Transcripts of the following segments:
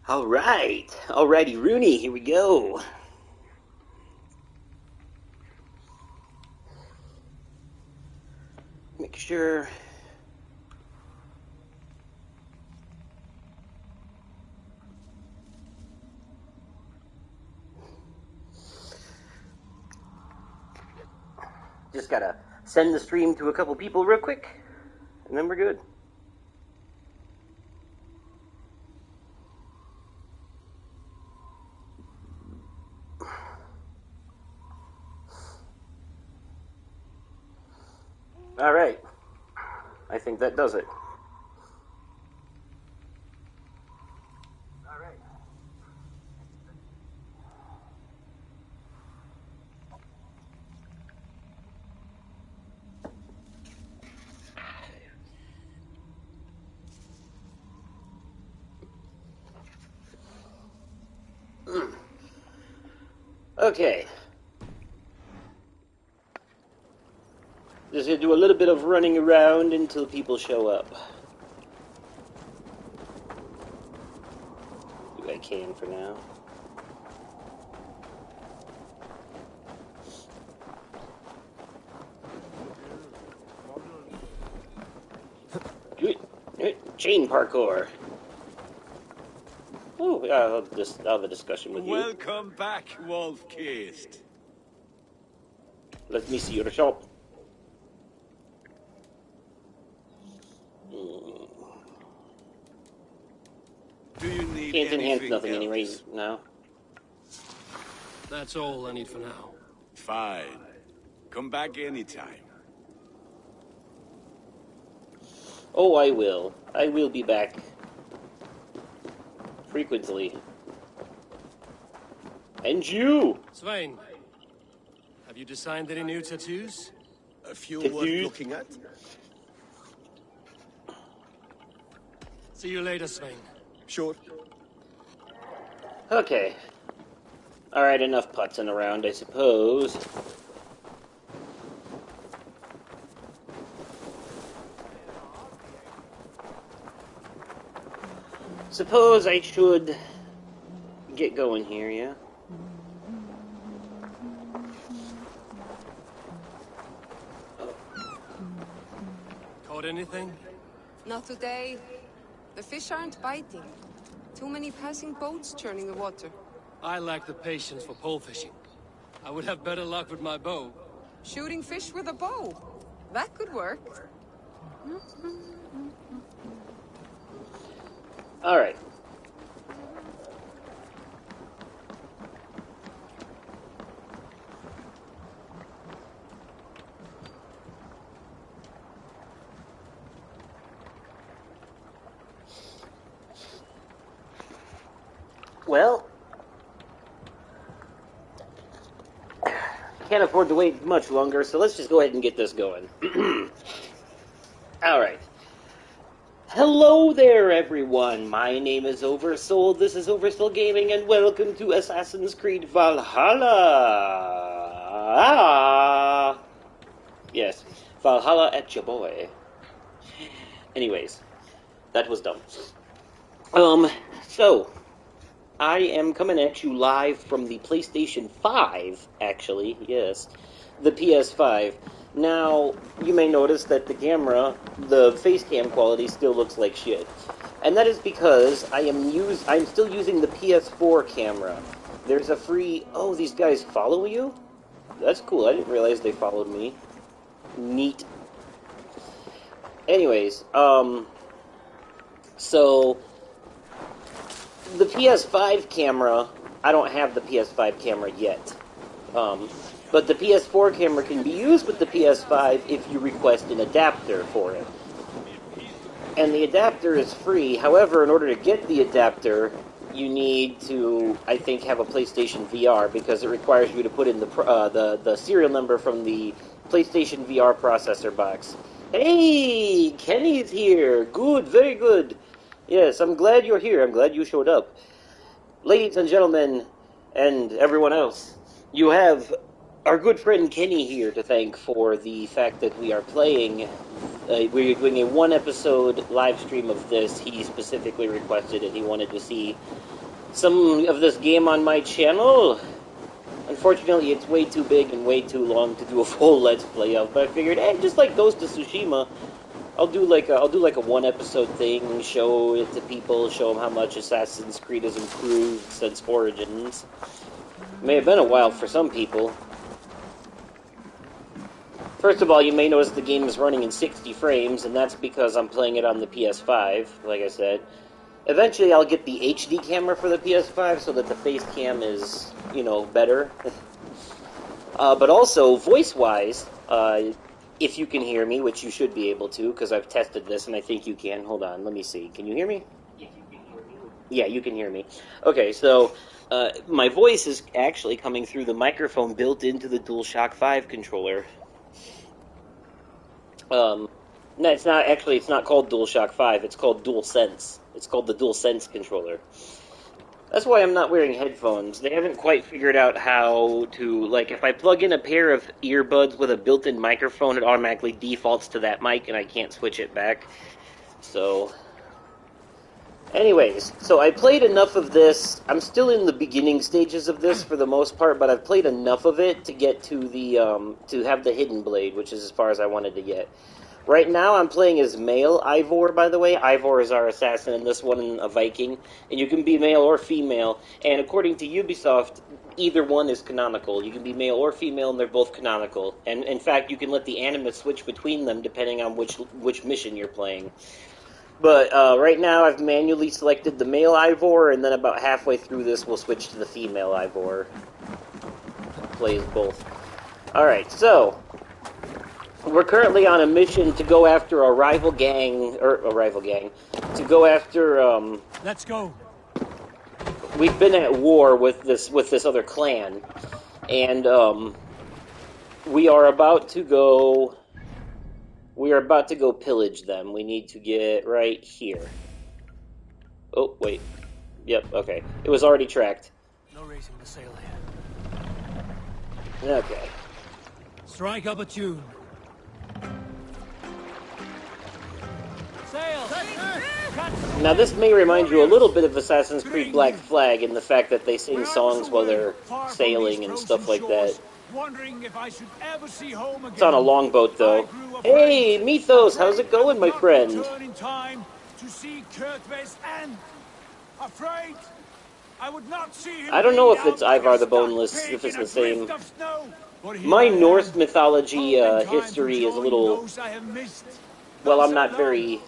Alrighty, Rooney, here we go. Make sure. Just gotta send the stream to a couple people real quick, and then we're good. All right. I think that does it. All right. Okay. Just gonna do a little bit of running around until people show up. Do what I can for now. Chain parkour. Oh, I'll have a discussion with you. Welcome back, Wolf Kist. Let me see your shop. Do you need Can't enhance nothing else? anyways, no. That's all I need for now. Fine. Come back anytime. Oh, I will. I will be back. Frequently. And you! Svein, have you designed any new tattoos? A few worth looking at? See you later, Svein. Sure. Okay. Alright, enough putzing around, I suppose. Suppose I should get going here, yeah? Caught anything? Not today. The fish aren't biting. Too many passing boats churning the water. I lack the patience for pole fishing. I would have better luck with my bow. Shooting fish with a bow. That could work. Alright. Well, can't afford to wait much longer, so let's just go ahead and get this going. Alright. Hello there, everyone. My name is Oversoul. This is Oversoul Gaming, and welcome to Assassin's Creed Valhalla. Yes, Valhalla at your boy. Anyways, that was dumb. So, I am coming at you live from the PlayStation 5, actually, yes, the PS5. Now, you may notice that the camera, the face cam quality still looks like shit. And that is because I'm still using the PS4 camera. There's a free... Oh, these guys follow you? That's cool, I didn't realize they followed me. Neat. Anyways, so... the PS5 camera, I don't have the PS5 camera yet. But the PS4 camera can be used with the PS5 if you request an adapter for it. And the adapter is free. However, in order to get the adapter, you need to, I think, have a PlayStation VR, because it requires you to put in the serial number from the PlayStation VR processor box. Hey, Kenny's here. Good, very good. Yes, I'm glad you're here. I'm glad you showed up. Ladies and gentlemen, and everyone else, you have our good friend Kenny here to thank for the fact that we are playing. We're doing a one-episode live stream of this. He specifically requested it. He wanted to see some of this game on my channel. Unfortunately, it's way too big and way too long to do a full Let's Play of. But I figured, hey, just like Ghost of Tsushima, I'll do like a one-episode thing, show it to people, show them how much Assassin's Creed has improved since Origins. May have been a while for some people. First of all, you may notice the game is running in 60 frames, and that's because I'm playing it on the PS5, like I said. Eventually, I'll get the HD camera for the PS5 so that the face cam is, you know, better. But also, voice-wise, if you can hear me, which you should be able to, because I've tested this, and I think you can. Hold on, let me see. Can you hear me? Yeah, you can hear me. Okay, so my voice is actually coming through the microphone built into the DualShock 5 controller. No, it's not called DualShock 5, it's called DualSense. It's called the DualSense controller. That's why I'm not wearing headphones. They haven't quite figured out how to, like, if I plug in a pair of earbuds with a built-in microphone, it automatically defaults to that mic, and I can't switch it back. So, anyways, so I played enough of this. I'm still in the beginning stages of this for the most part, but I've played enough of it to get to the, to have the Hidden Blade, which is as far as I wanted to get. Right now, I'm playing as male Ivor, by the way. Ivor is our assassin, and this one a Viking. And you can be male or female. And according to Ubisoft, either one is canonical. You can be male or female, and they're both canonical. And in fact, you can let the anima switch between them depending on which mission you're playing. But right now, I've manually selected the male Ivor, and then about halfway through this, we'll switch to the female Ivor. Plays both. Alright, so we're currently on a mission to go after a rival gang, to go after, Let's go. We've been at war with this other clan, and, we are about to go pillage them. We need to get right here. Oh, wait. Yep, okay. It was already tracked. No raising the sail here. Okay. Strike up a tune. Sail! Now, this may remind you a little bit of Assassin's Creed Black Flag in the fact that they sing songs while they're sailing and stuff like that. It's on a longboat, though. Hey, Mythos, how's it going, my friend? I don't know if it's Ivar the Boneless, if it's the same. My Norse mythology history is a little... Well, I'm not very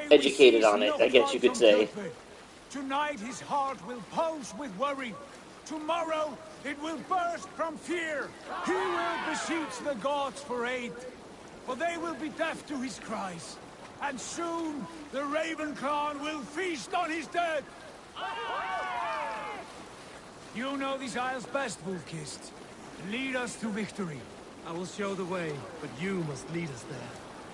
educated on it, I guess you could say. Tonight his heart will pulse with worry. Tomorrow it will burst from fear. He will beseech the gods for aid, for they will be deaf to his cries. And soon the Raven clan will feast on his dead. You know these isles best, Wolfkist. Lead us to victory. I will show the way, but you must lead us there.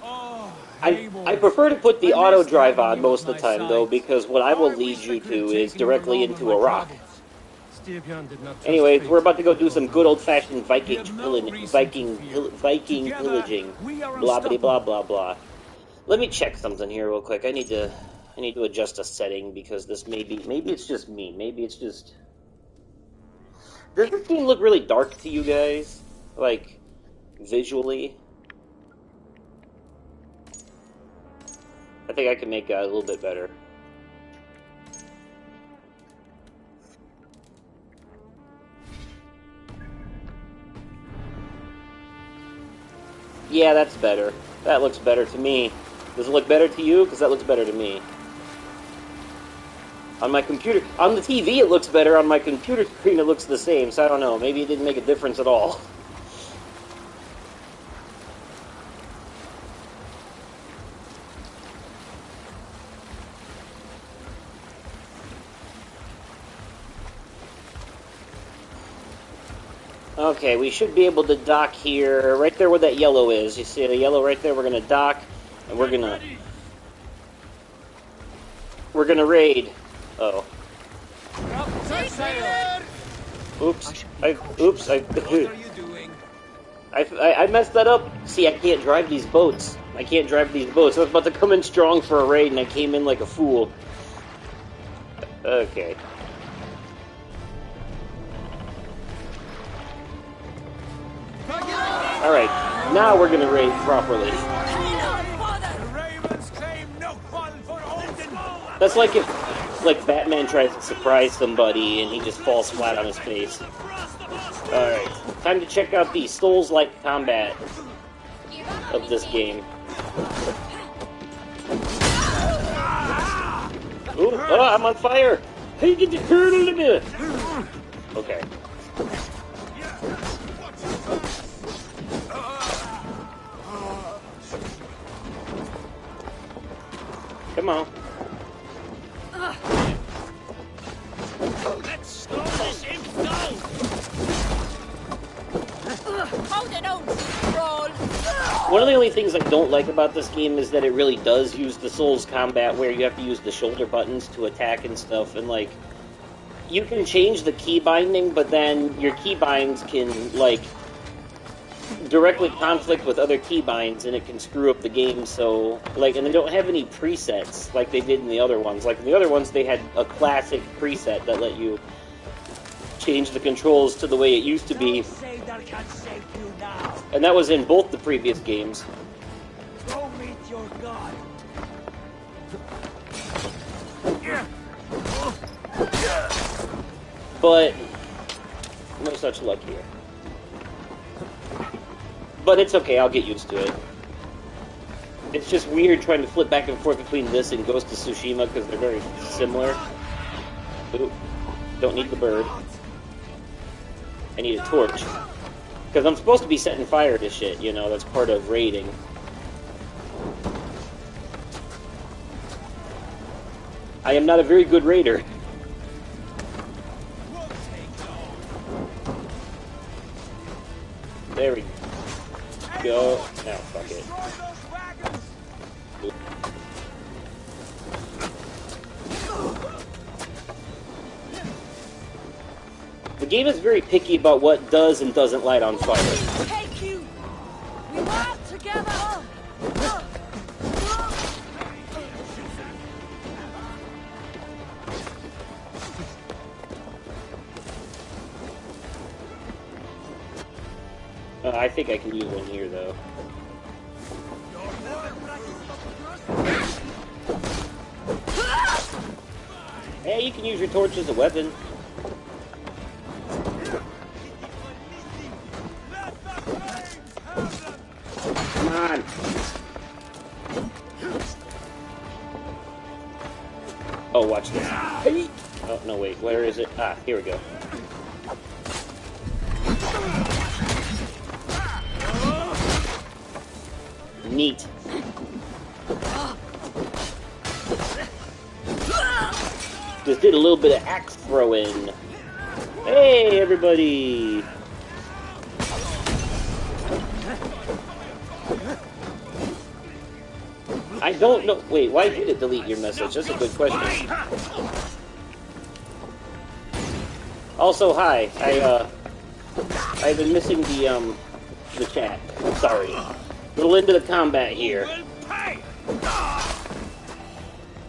Oh, I prefer to put the auto drive on most of the time, though, because what I will lead you to is directly into a rock. Anyways, we're about to go do some good old-fashioned Viking pillaging. Blah blah blah blah blah. Let me check something here real quick. I need to adjust a setting because this maybe it's just me. Maybe it's just. Does this game look really dark to you guys? Like, visually? I think I can make it a little bit better. Yeah, that's better. That looks better to me. Does it look better to you? Because that looks better to me. On my computer... On the TV it looks better, on my computer screen it looks the same, so I don't know. Maybe it didn't make a difference at all. Okay, we should be able to dock here, right there where that yellow is. You see the yellow right there? We're gonna dock, and we're gonna raid. Oh. Oops. What are you doing? I messed that up. See, I can't drive these boats. I can't drive these boats. I was about to come in strong for a raid, and I came in like a fool. Okay. Alright, now we're gonna raid properly. That's like if, like, Batman tries to surprise somebody and he just falls flat on his face. Alright, time to check out the Souls-like combat of this game. Ooh, oh, I'm on fire! Hey, get your hurt a little bit! Okay. Come on. Let's slow this imp down! Hold it on, roll! One of the only things I don't like about this game is that it really does use the Souls combat where you have to use the shoulder buttons to attack and stuff, and like, you can change the key binding, but then your key binds can, like, directly conflict with other keybinds, and it can screw up the game. So, like, and they don't have any presets like they did in the other ones. Like in the other ones, they had a classic preset that let you change the controls to the way it used to be, and that was in both the previous games. Go meet your god. But no such luck here. But it's okay, I'll get used to it. It's just weird trying to flip back and forth between this and Ghost of Tsushima because they're very similar. Ooh, don't need the bird. I need a torch. Because I'm supposed to be setting fire to shit, you know, that's part of raiding. I am not a very good raider. There we go. Now, fuck it. The game is very picky about what does and doesn't light on fire. Take you! We work together! I think I can use one here, though. Hey, you can use your torch as a weapon. Come on. Oh, watch this. Hey. Oh, no, wait. Where is it? Ah, here we go. Neat. Just did a little bit of axe throwing. Hey, everybody! I don't know. Wait, why did it delete your message? That's a good question. Also, hi. I've been missing the chat. Sorry. A little into the combat here.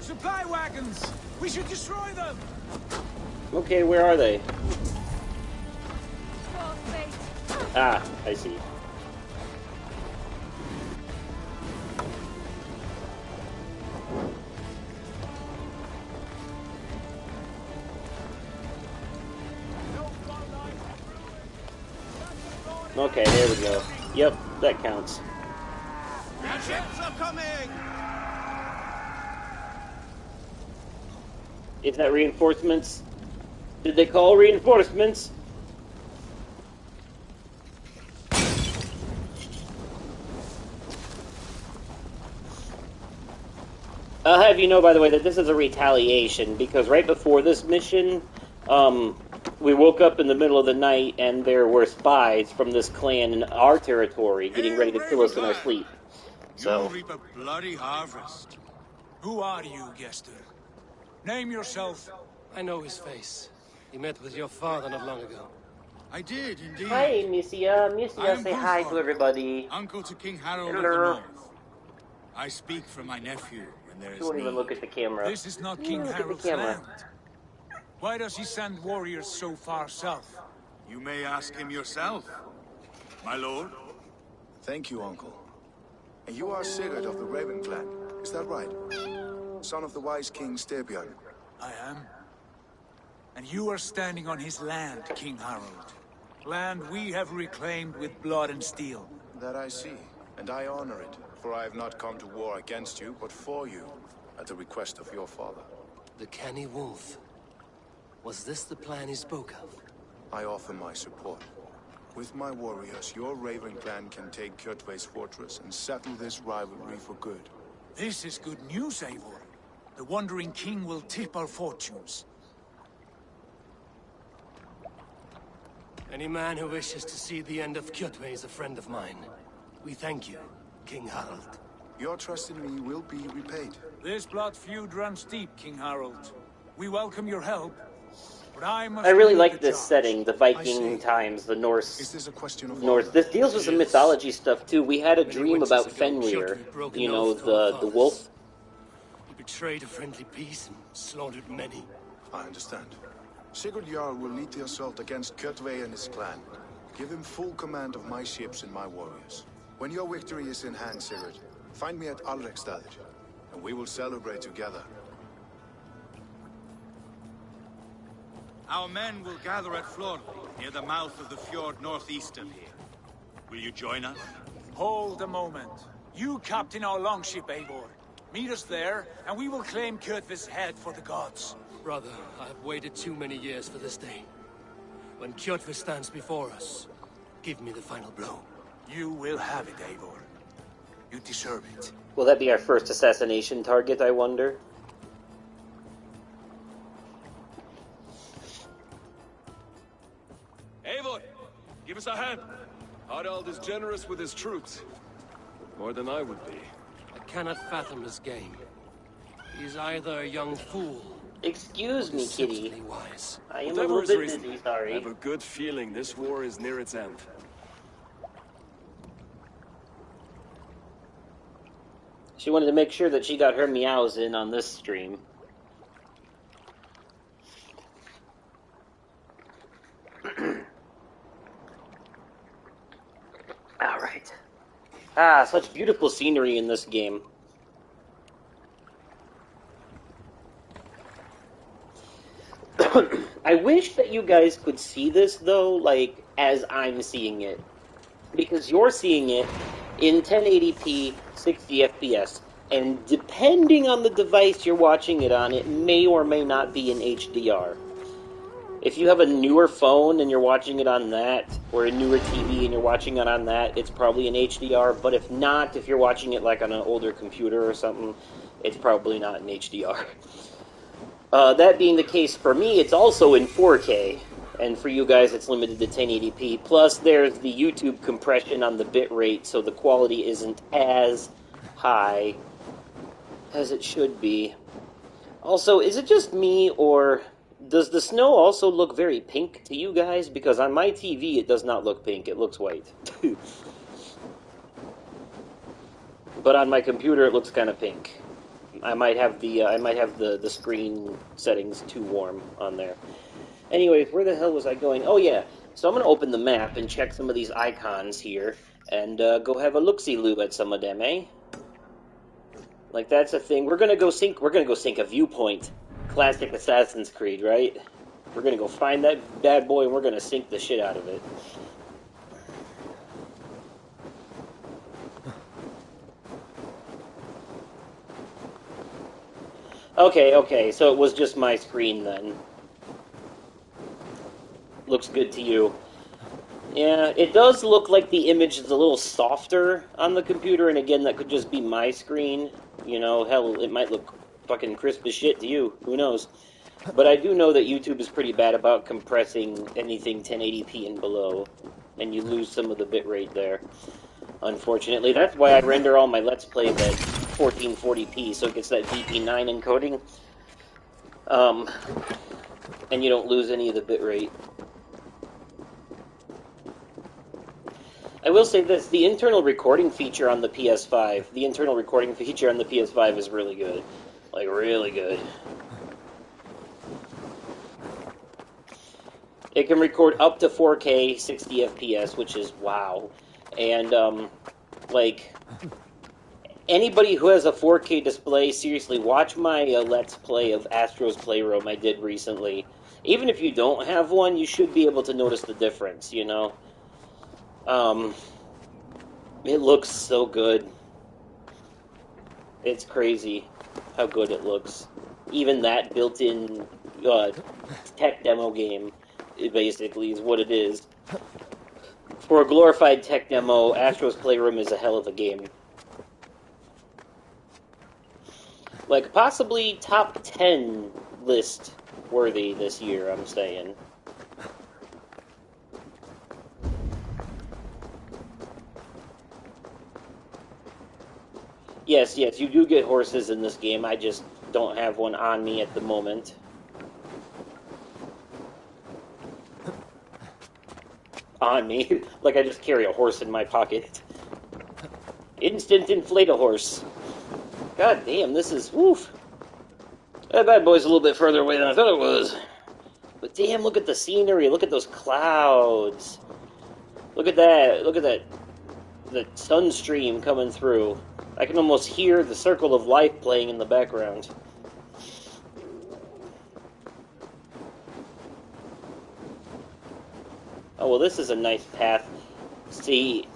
Supply wagons! We should destroy them! Okay, where are they? Ah, I see. Okay, there we go. Yep, that counts. Ships are coming! Is that reinforcements? Did they call reinforcements? I'll have you know, by the way, that this is a retaliation, because right before this mission, we woke up in the middle of the night, and there were spies from this clan in our territory getting ready to kill us in our sleep. So, You'll reap a bloody harvest. Who are you, Gester? Name yourself. I know his face. He met with your father not long ago. I did, indeed. Hi, Misia. I Misia, am say hi to Guthorm, everybody. uncle to King Harold of Hello. the North. I speak for my nephew when there She is won't need. even look at the camera. This is not She King won't look at the Harold's camera. land. Why does he send warriors so far south? You may ask him yourself, my lord. Thank you, uncle. And you are Sigurd of the Raven clan, is that right? Son of the wise king Styrbjörn. I am. And you are standing on his land, King Harold. Land we have reclaimed with blood and steel. That I see, and I honor it, for I have not come to war against you, but for you, at the request of your father. The canny wolf. Was this the plan he spoke of? I offer my support. With my warriors, your Raven clan can take Kjotve's fortress and settle this rivalry for good. This is good news, Eivor. The Wandering King will tip our fortunes. Any man who wishes to see the end of Kjotve is a friend of mine. We thank you, King Harald. Your trust in me will be repaid. This blood feud runs deep, King Harold. We welcome your help, but I must... I really lead like the this charge. setting, the Viking times, the Norse. Is this a question of Norse. honor? This deals with some mythology stuff too. We had a Many dream winters about ago, Fenrir. Kjotve broke You an know, oath to our the fathers. wolf. He betrayed a friendly peace and slaughtered many. I understand. Sigurd Jarl will lead the assault against Kjotve and his clan. Give him full command of my ships and my warriors. When your victory is in hand, Sigurd, find me at Alrekstad, and we will celebrate together. Our men will gather at Florley, near the mouth of the fjord northeast of here. Will you join us? Hold a moment. You captain our longship, Eivor. Meet us there, and we will claim Kjotve's head for the gods. Brother, I have waited too many years for this day. When Kjotve stands before us, give me the final blow. You will have it, Eivor. You deserve it. Will that be our first assassination target, I wonder? Eivor, give us a hand. Harald is generous with his troops. More than I would be. I cannot fathom his game. He's either a young fool Excuse or me, kitty. deceptively wise. I am a Whatever little his bit reason, busy, I sorry. have a good feeling this war is near its end. She wanted to make sure that she got her meows in on this stream. Alright. Ah, such beautiful scenery in this game. I wish that you guys could see this, though, like, as I'm seeing it. Because you're seeing it in 1080p, 60 FPS. And depending on the device you're watching it on, it may or may not be in HDR. If you have a newer phone and you're watching it on that, or a newer TV and you're watching it on that, it's probably in HDR. But if not, if you're watching it like on an older computer or something, it's probably not in HDR. That being the case for me, it's also in 4K. And for you guys, it's limited to 1080p. Plus, there's the YouTube compression on the bitrate, so the quality isn't as high as it should be. Also, is it just me, or does the snow also look very pink to you guys? Because on my TV, it does not look pink. It looks white. But on my computer, it looks kind of pink. I might have the screen settings too warm on there. Anyways, where the hell was I going? Oh yeah, so I'm gonna open the map and check some of these icons here, and go have a look-see-loo at some of them, eh? Like that's a thing. We're gonna go sink a viewpoint. Classic Assassin's Creed, right? We're gonna go find that bad boy and we're gonna sink the shit out of it. Okay, so it was just my screen then. Looks good to you. Yeah, it does look like the image is a little softer on the computer, and again, that could just be my screen. You know, hell, it might look fucking crisp as shit to you. Who knows? But I do know that YouTube is pretty bad about compressing anything 1080p and below, and you lose some of the bitrate there. Unfortunately, that's why I render all my Let's Plays at 1440p, so it gets that VP9 encoding. And you don't lose any of the bitrate. I will say this, the internal recording feature on the PS5, is really good. Like, really good. It can record up to 4K 60 FPS, which is wow. And, like, anybody who has a 4K display, seriously, watch my Let's Play of Astro's Playroom I did recently. Even if you don't have one, you should be able to notice the difference, you know? It looks so good. It's crazy how good it looks. Even that built-in tech demo game, it basically, is what it is. For a glorified tech demo, Astro's Playroom is a hell of a game. Like, possibly top 10 list worthy this year, I'm saying. Yes, you do get horses in this game, I just don't have one on me at the moment. On me? Like I just carry a horse in my pocket. Instant inflate-a-horse. God damn, this is... woof. That bad boy's a little bit further away than I thought it was. But damn, look at the scenery, look at those clouds. Look at that, the sun stream coming through. I can almost hear the Circle of Life playing in the background. Oh, well, this is a nice path. See,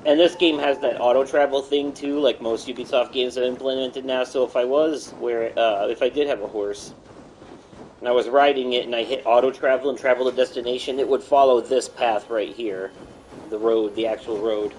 and this game has that auto-travel thing, too, like most Ubisoft games have implemented now, so if I did have a horse, and I was riding it and I hit auto-travel and travel to destination, it would follow this path right here. The road, the actual road.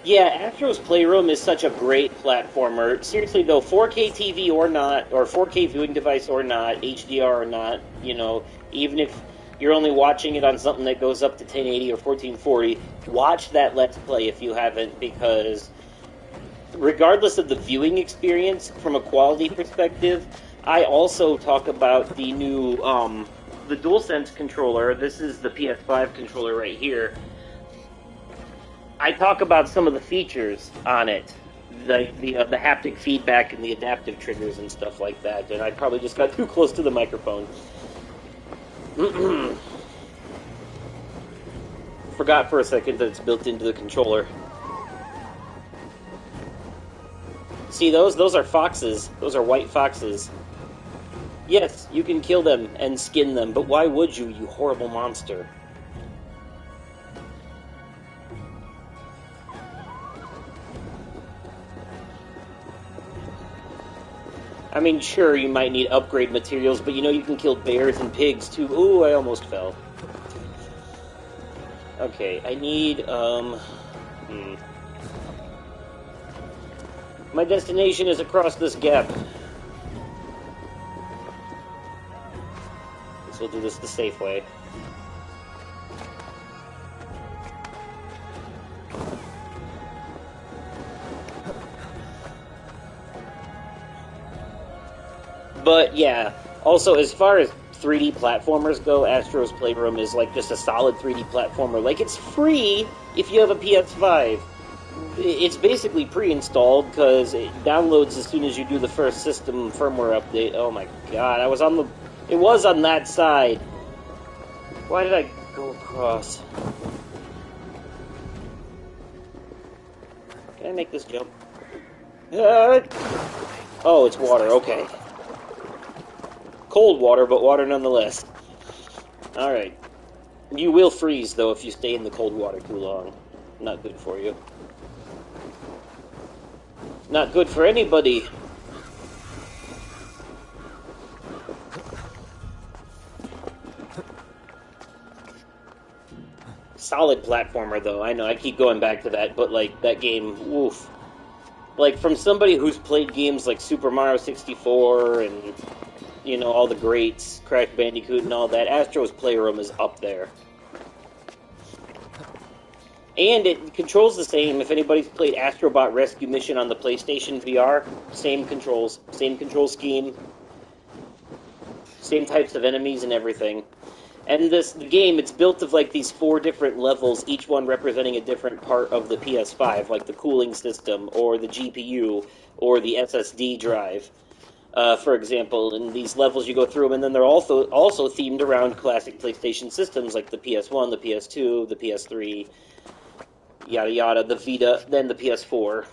Yeah, Astro's Playroom is such a great platformer. Seriously though, 4K TV or not, or 4K viewing device or not, HDR or not, you know, even if you're only watching it on something that goes up to 1080 or 1440, watch that Let's Play if you haven't, because regardless of the viewing experience, from a quality perspective, I also talk about the new, the DualSense controller. This is the PS5 controller right here. I talk about some of the features on it, like the haptic feedback and the adaptive triggers and stuff like that, and I probably just got too close to the microphone. Forgot for a second that it's built into the controller. See those? Those are foxes. Those are white foxes. Yes, you can kill them and skin them, but why would you, you horrible monster? I mean, sure, you might need upgrade materials, but you know you can kill bears and pigs, too. Ooh, I almost fell. Okay, I need, My destination is across this gap. Guess we'll do this the safe way. But yeah, also as far as 3D platformers go, Astro's Playroom is like just a solid 3D platformer. Like, it's free if you have a PS5. It's basically pre-installed because it downloads as soon as you do the first system firmware update. Oh my god, it was on that side. Why did I go across? Can I make this jump? Oh, it's water, okay. Cold water, but water nonetheless. Alright. You will freeze, though, if you stay in the cold water too long. Not good for you. Not good for anybody. Solid platformer, though. I know, I keep going back to that, but, like, that game, woof. Like, from somebody who's played games like Super Mario 64 and, you know, all the greats, Crash Bandicoot and all that, Astro's Playroom is up there. And it controls the same. If anybody's played Astrobot Rescue Mission on the PlayStation VR, same controls, same control scheme, same types of enemies and everything. And the game, it's built of like these 4 different levels, each one representing a different part of the PS5, like the cooling system, or the GPU, or the SSD drive. For example, in these levels you go through them, and then they're also themed around classic PlayStation systems like the PS1, the PS2, the PS3, yada yada, the Vita, then the PS4.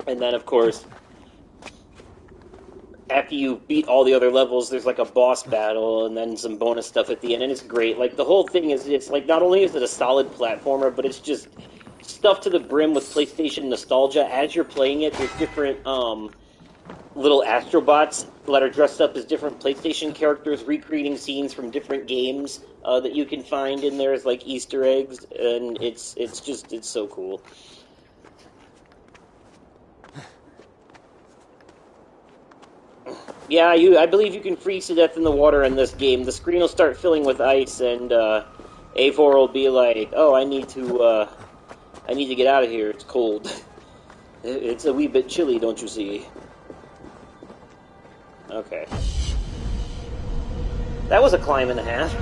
And then, of course, after you beat all the other levels, there's like a boss battle and then some bonus stuff at the end, and it's great. Like, the whole thing is, it's like, not only is it a solid platformer, but it's just stuffed to the brim with PlayStation nostalgia. As you're playing it, there's different, little astrobots that are dressed up as different PlayStation characters, recreating scenes from different games that you can find in there as like Easter eggs, and it's so cool. Yeah, I believe you can freeze to death in the water in this game. The screen will start filling with ice, and Eivor will be like, "Oh, I need to get out of here. It's cold. It's a wee bit chilly, don't you see?" Okay. That was a climb and a half.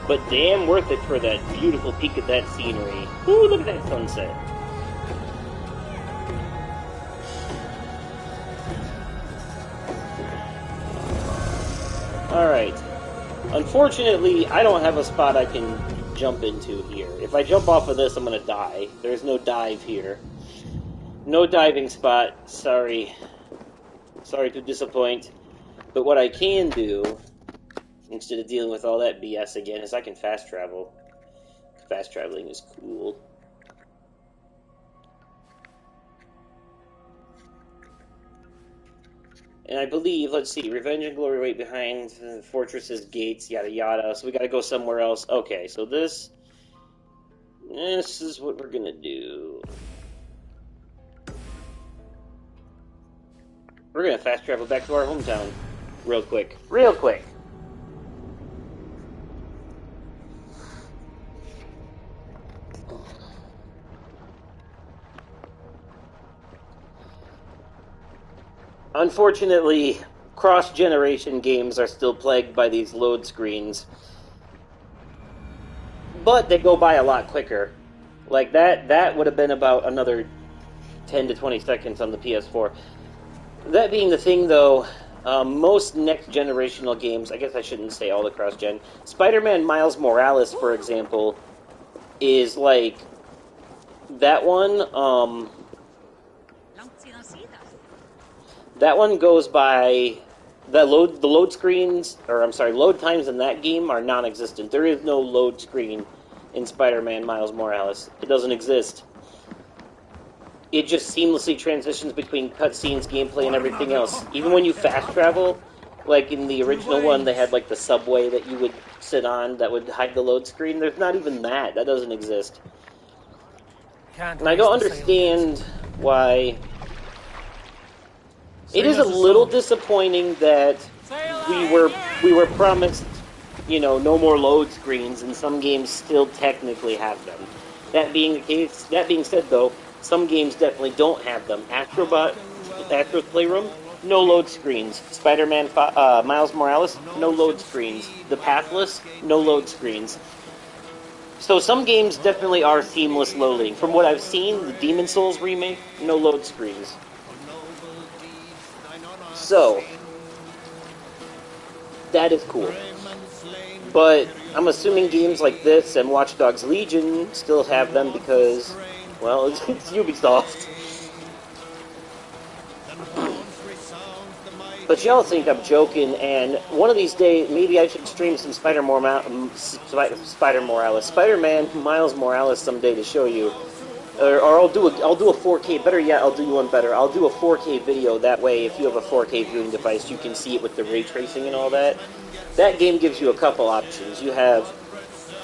But damn worth it for that beautiful peek of that scenery. Ooh, look at that sunset. Alright. Unfortunately, I don't have a spot I can jump into here. If I jump off of this, I'm gonna die. There's no dive here. No diving spot, sorry. Sorry to disappoint. But what I can do, instead of dealing with all that BS again, is I can fast travel. Fast traveling is cool. And I believe, let's see, Revenge and Glory wait behind the fortress's gates, yada yada, so we gotta go somewhere else. Okay, so this is what we're gonna do. We're gonna fast travel back to our hometown. Real quick. Real quick. Unfortunately, cross-generation games are still plagued by these load screens. But they go by a lot quicker. Like, that would have been about another 10 to 20 seconds on the PS4. That being the thing, though, most next-generational games, I guess I shouldn't say all the cross-gen, Spider-Man Miles Morales, for example, is like, that one, that one goes by, the load screens, or I'm sorry, load times in that game are non-existent. There is no load screen in Spider-Man Miles Morales. It doesn't exist. It just seamlessly transitions between cutscenes, gameplay, and everything else. Even when you fast travel, like in the original one, they had like the subway that you would sit on that would hide the load screen. There's not even that. That doesn't exist. And I don't understand why. It is a little disappointing that we were promised, you know, no more load screens, and some games still technically have them. That being the case, that being said, though, some games definitely don't have them. Astro's Playroom, no load screens. Spider-Man Miles Morales, no load screens. The Pathless, no load screens. So some games definitely are seamless loading. From what I've seen, the Demon Souls remake, no load screens. So, that is cool. But I'm assuming games like this and Watch Dogs Legion still have them because, well, it's Ubisoft. But y'all think I'm joking, and one of these days, maybe I should stream some Spider-Man Miles Morales someday to show you. Or I'll do a 4K, better yet, I'll do you one better. I'll do a 4K video, that way if you have a 4K viewing device, you can see it with the ray tracing and all that. That game gives you a couple options. You have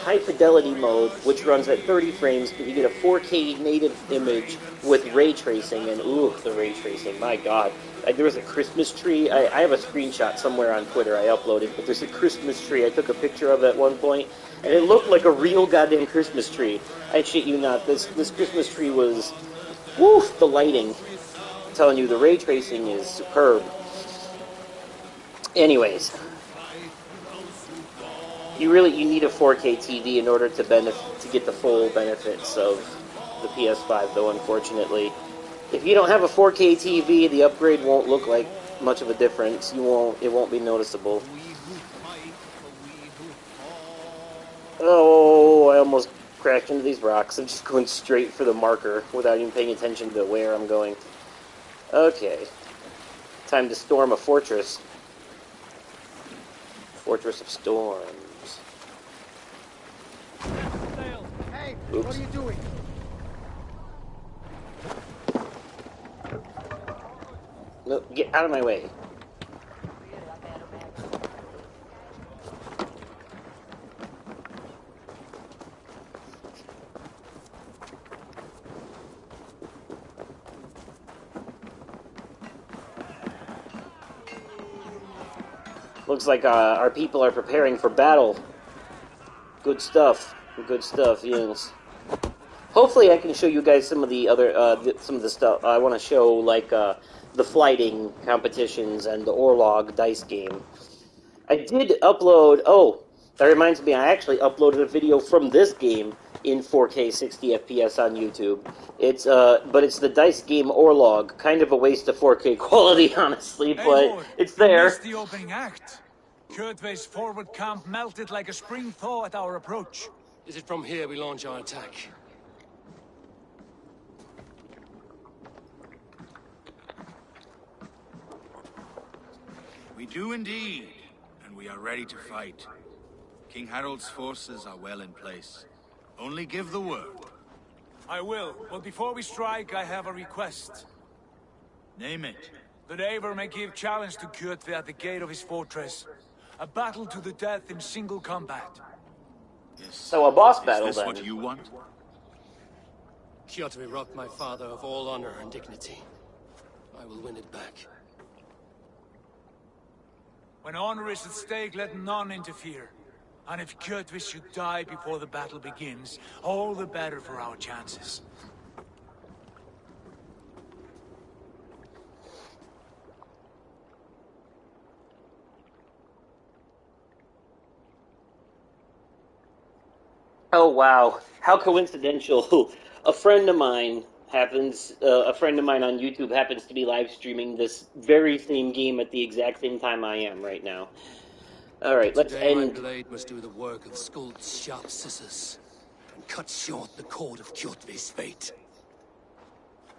high fidelity mode, which runs at 30 frames, but you get a 4K native image with ray tracing, and ooh, the ray tracing, my god. There was a Christmas tree. I have a screenshot somewhere on Twitter I uploaded, but there's a Christmas tree I took a picture of at one point, and it looked like a real goddamn Christmas tree. I shit you not. This Christmas tree was, woof, the lighting. I'm telling you, the ray tracing is superb. Anyways, you need a 4K TV in order to get the full benefits of the PS5, though, unfortunately. If you don't have a 4K TV, the upgrade won't look like much of a difference. It won't be noticeable. Oh, I almost crashed into these rocks. I'm just going straight for the marker without even paying attention to where I'm going. Okay. Time to storm a fortress. Fortress of Storms. Hey, oops. what are you doing? No, get out of my way. Looks like our people are preparing for battle. Good stuff. Good stuff, yes. Hopefully I can show you guys some of the other, some of the stuff. I want to show, like, the flighting competitions and the Orlog dice game. I did upload... Oh, that reminds me, I actually uploaded a video from this game in 4K 60 FPS on YouTube. But it's the dice game Orlog. Kind of a waste of 4K quality, honestly, but Lord, it's there. You missed the opening act. Kjotve's forward camp melted like a spring thaw at our approach. Is it from here we launch our attack? We do indeed, and we are ready to fight. King Harold's forces are well in place. Only give the word. I will, but before we strike, I have a request. Name it. That Eivor may give challenge to Kjotve at the gate of his fortress. A battle to the death in single combat. Yes. So a boss battle, Is this then. what you want? Kjotve robbed my father of all honor and dignity. I will win it back. When honor is at stake, let none interfere. And if Kjotve should die before the battle begins, all the better for our chances. Oh wow, how coincidental. A friend of mine on YouTube happens to be live streaming this very same game at the exact same time I am right now. Alright, let's Today end... my blade must do the work of Skuld's sharp scissors, and cut short the cord of Kjotve's fate.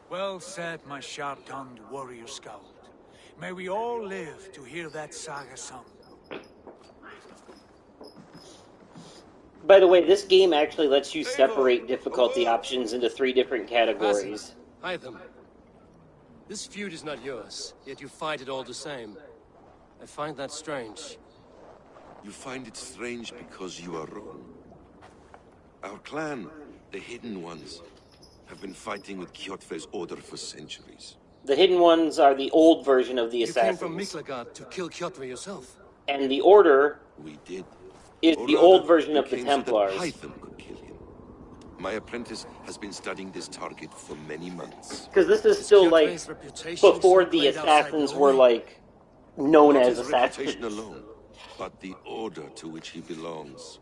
Well said, my sharp-tongued warrior scout. May we all live to hear that saga sung. By the way, this game actually lets you separate difficulty options into 3 different categories. Hide them. This feud is not yours, yet you fight it all the same. I find that strange. You find it strange because you are wrong. Our clan, the Hidden Ones, have been fighting with Kjotve's order for centuries. The Hidden Ones are the old version of the You Assassins. came from Miklagard to kill Kjotve yourself. And the Order We did. is Or the rather, old version we of the came so that Templars. Python could kill him. My apprentice has been studying this target for many months. Because this is still, like, Kjotve's reputation before so the great outside Assassins Norway? were, like, known Not as his Assassins. reputation alone, but the order to which he belongs.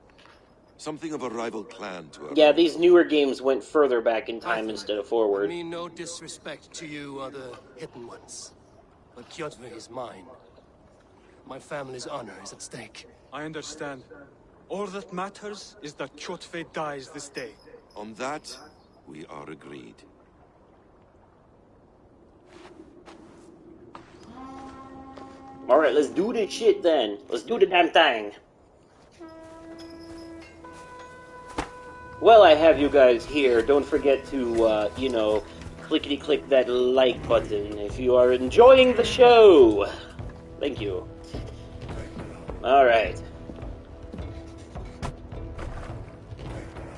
Something of a rival clan to our Yeah, own. these newer games went further back in time Python, instead of I forward. mean no disrespect to you or the Hidden Ones, but Kjotve is mine. My family's honor is at stake. I understand. All that matters is that Kjotve dies this day. On that, we are agreed. Alright, let's do this shit then. Let's do the damn thing. Well, I have you guys here. Don't forget to, you know, clickety-click that like button if you are enjoying the show. Thank you. Alright.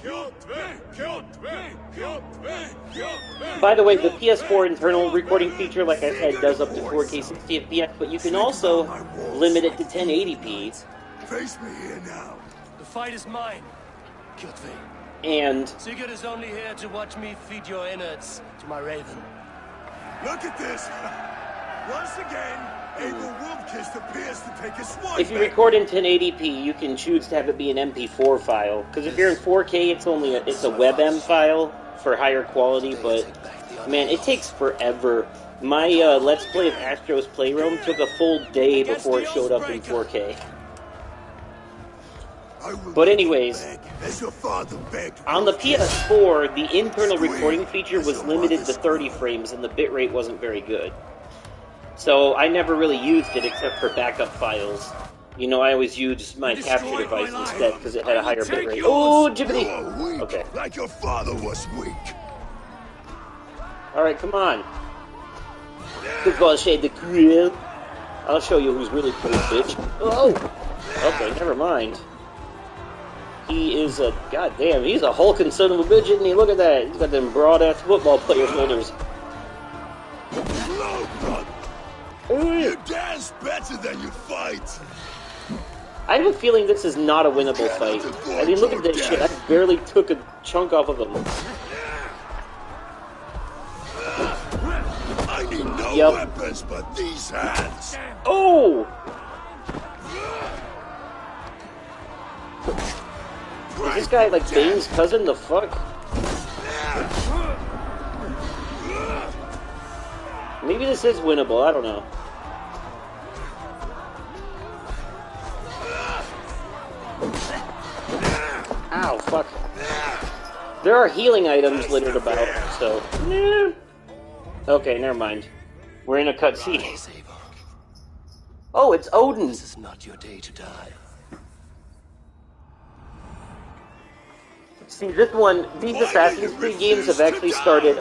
Kjotve! Kjotve! Kjotve! Kjotve! By the way, the PS4 internal recording feature, like I said, does up to 4K 60 FPS, but you can also limit it to 1080p. Face me here now. The fight is mine, Kjotve. And Sigurd is only here to watch me feed your innards to my raven. Look at this. Once again, Abel Wolfkiss appears to take a swipe. if you record in 1080p, you can choose to have it be an MP4 file. Because if you're in 4K, it's only it's a WebM file for higher quality. But man, it takes forever. My Let's Play of Astro's Playroom took a full day before it showed up in 4K. But anyways, on the PS4, the internal recording feature was limited to 30 frames, and the bitrate wasn't very good. So I never really used it except for backup files. You know, I always used my capture device instead because it had a higher bitrate. Oh, jibbity! Okay. Like your father was weak. Alright, come on. Football shade the grill. I'll show you who's really cool, bitch. Oh! Okay, never mind. He is a... goddamn, he's a hulking son of a bitch, isn't he? Look at that. He's got them broad-ass football player shoulders. You dance better than you fight. I have a feeling this is not a winnable fight. I mean, look at this shit. I barely took a chunk off of him. I need no weapons but these hands. Oh! Is this guy like Bane's cousin? The fuck? Maybe this is winnable. I don't know. Ow, fuck. There are healing items littered about, so... Okay, never mind. We're in a cutscene. Oh, it's Odin! This is not your day to die. See, this one, these Assassin's Creed games have actually started,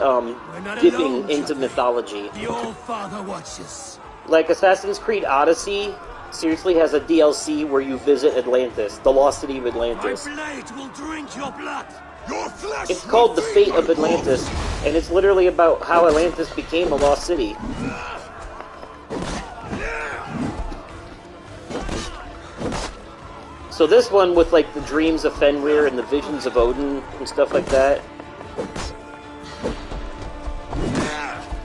dipping into mythology. The old father watches. Like, Assassin's Creed Odyssey seriously has a DLC where you visit Atlantis, the lost city of Atlantis. My blade will drink your blood. Your flesh. It's called the Fate of Atlantis, and it's literally about how Atlantis became a lost city. So this one with, like, the dreams of Fenrir and the visions of Odin and stuff like that.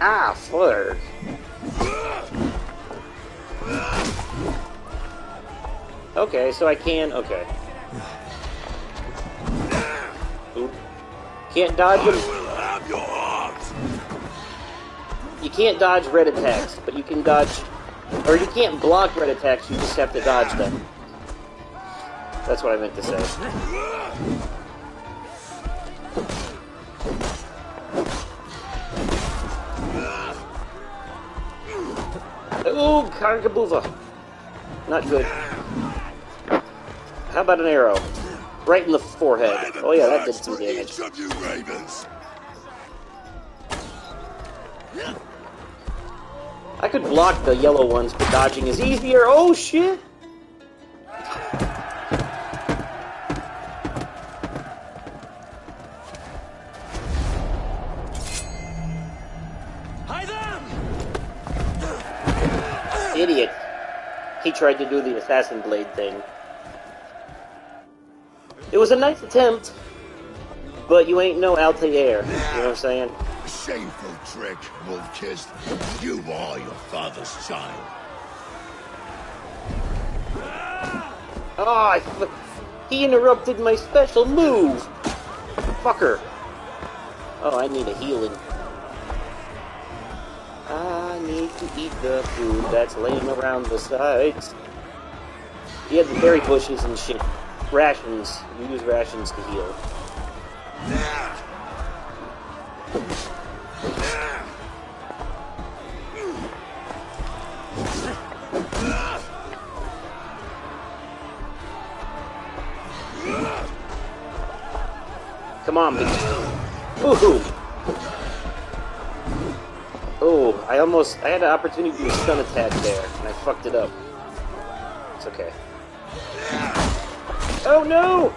Ah, fuck. Okay, so I can... okay. Oop. Can't dodge them. You can't dodge red attacks, but you can dodge... or you can't block red attacks, you just have to dodge them. That's what I meant to say. Ooh, Kargabuva. Not good. How about an arrow? Right in the forehead. Oh yeah, that did some damage. I could block the yellow ones, but dodging is easier. Oh shit! Idiot. He tried to do the assassin blade thing. It was a nice attempt, but you ain't no Altair. You know what I'm saying? Shameful trick, Wolf-Kissed. You are your father's child. Oh, he interrupted my special move! Fucker. Oh, I need a healing. I need to eat the food that's laying around the sides. Yeah, the berry bushes and shit. Rations. You use rations to heal. Come on, bitch. Woohoo! Oh, I had an opportunity to do a stun attack there, and I fucked it up. It's okay. Oh no!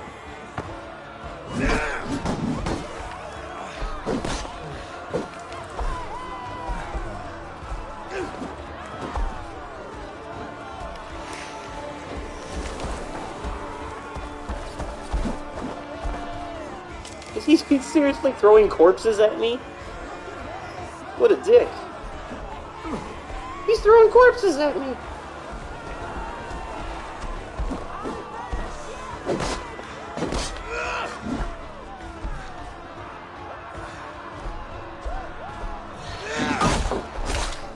He's seriously throwing corpses at me? What a dick. He's throwing corpses at me!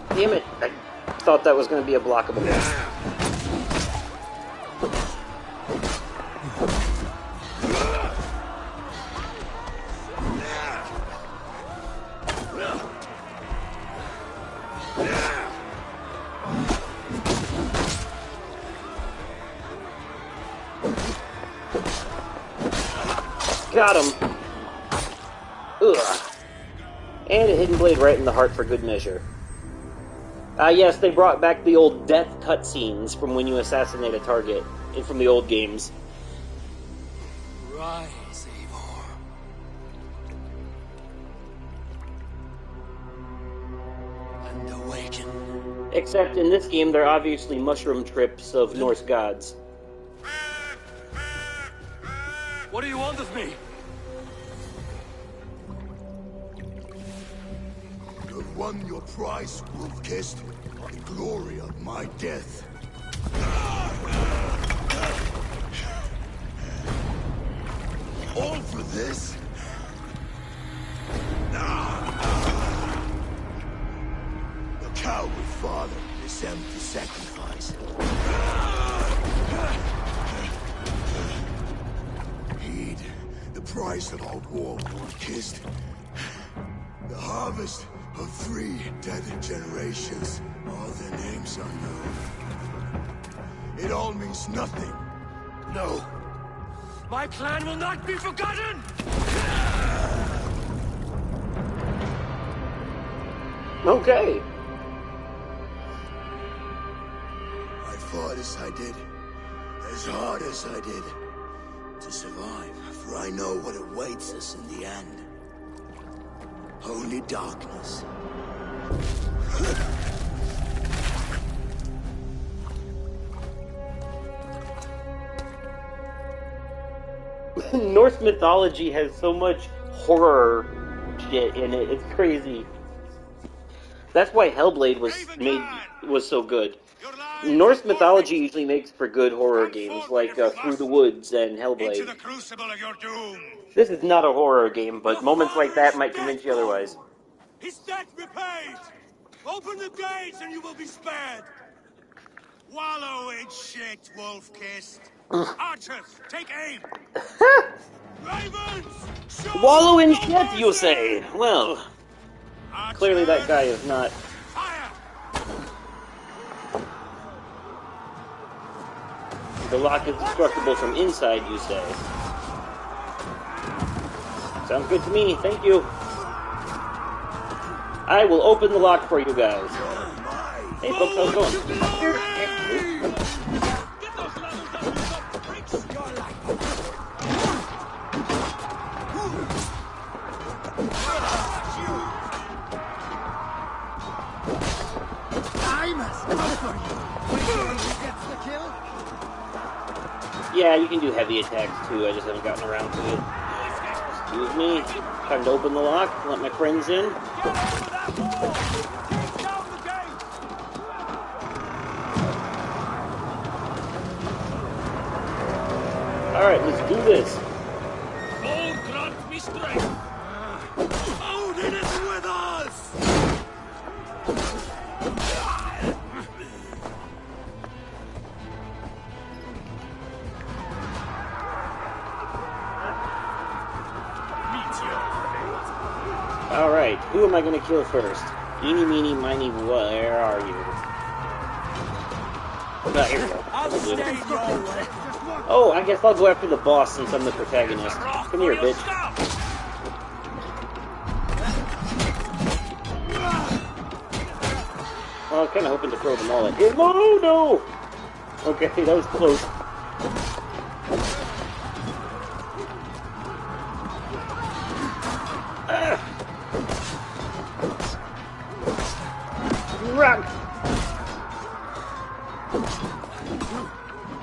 Damn it! I thought that was going to be a blockable. Got him! Ugh. And a hidden blade right in the heart for good measure. Yes, they brought back the old death cutscenes from when you assassinate a target from the old games. Rise, Eivor. And awaken. Except in this game, they're obviously mushroom trips of Norse gods. What do you want of me? You've won your prize, Wolf-Kissed. The glory of my death. All for this? The coward father is empty sacrifice. Heed the price of our war, Wolf-Kissed. The harvest of 3 dead generations. All their names unknown. It all means nothing. No. My clan will not be forgotten! Okay. I fought as I did, as hard as I did, to survive, for I know what awaits us in the end. Only darkness. Norse mythology has so much horror shit in it. It's crazy. That's why Hellblade was so good. Norse mythology usually makes for good horror games, like Through the Woods and Hellblade. Into the crucible of your doom. This is not a horror game, but moments like that might convince you otherwise. His debt repaid! Open the gates and you will be spared! Wallow in shit, Wolf-Kissed. Archers, take aim! Ravens! Show Wallow in no shit, mercy! you say? Well, clearly that guy is not. Fire! The lock is destructible from inside, you say? Sounds good to me, thank you. I will open the lock for you guys. Hey folks, how's it going? Yeah, you can do heavy attacks too, I just haven't gotten around to it. Excuse me. Time to open the lock, let my friends in. Alright, let's do this. Lord grant me strength! Odin is with us! Alright, who am I gonna kill first? Eeny, meeny, miny, where are you? Ah, here we go. Oh, I guess I'll go after the boss since I'm the protagonist. Come here, bitch. Well, I was kind of hoping to throw them all at him. Oh, no! Okay, that was close. Run!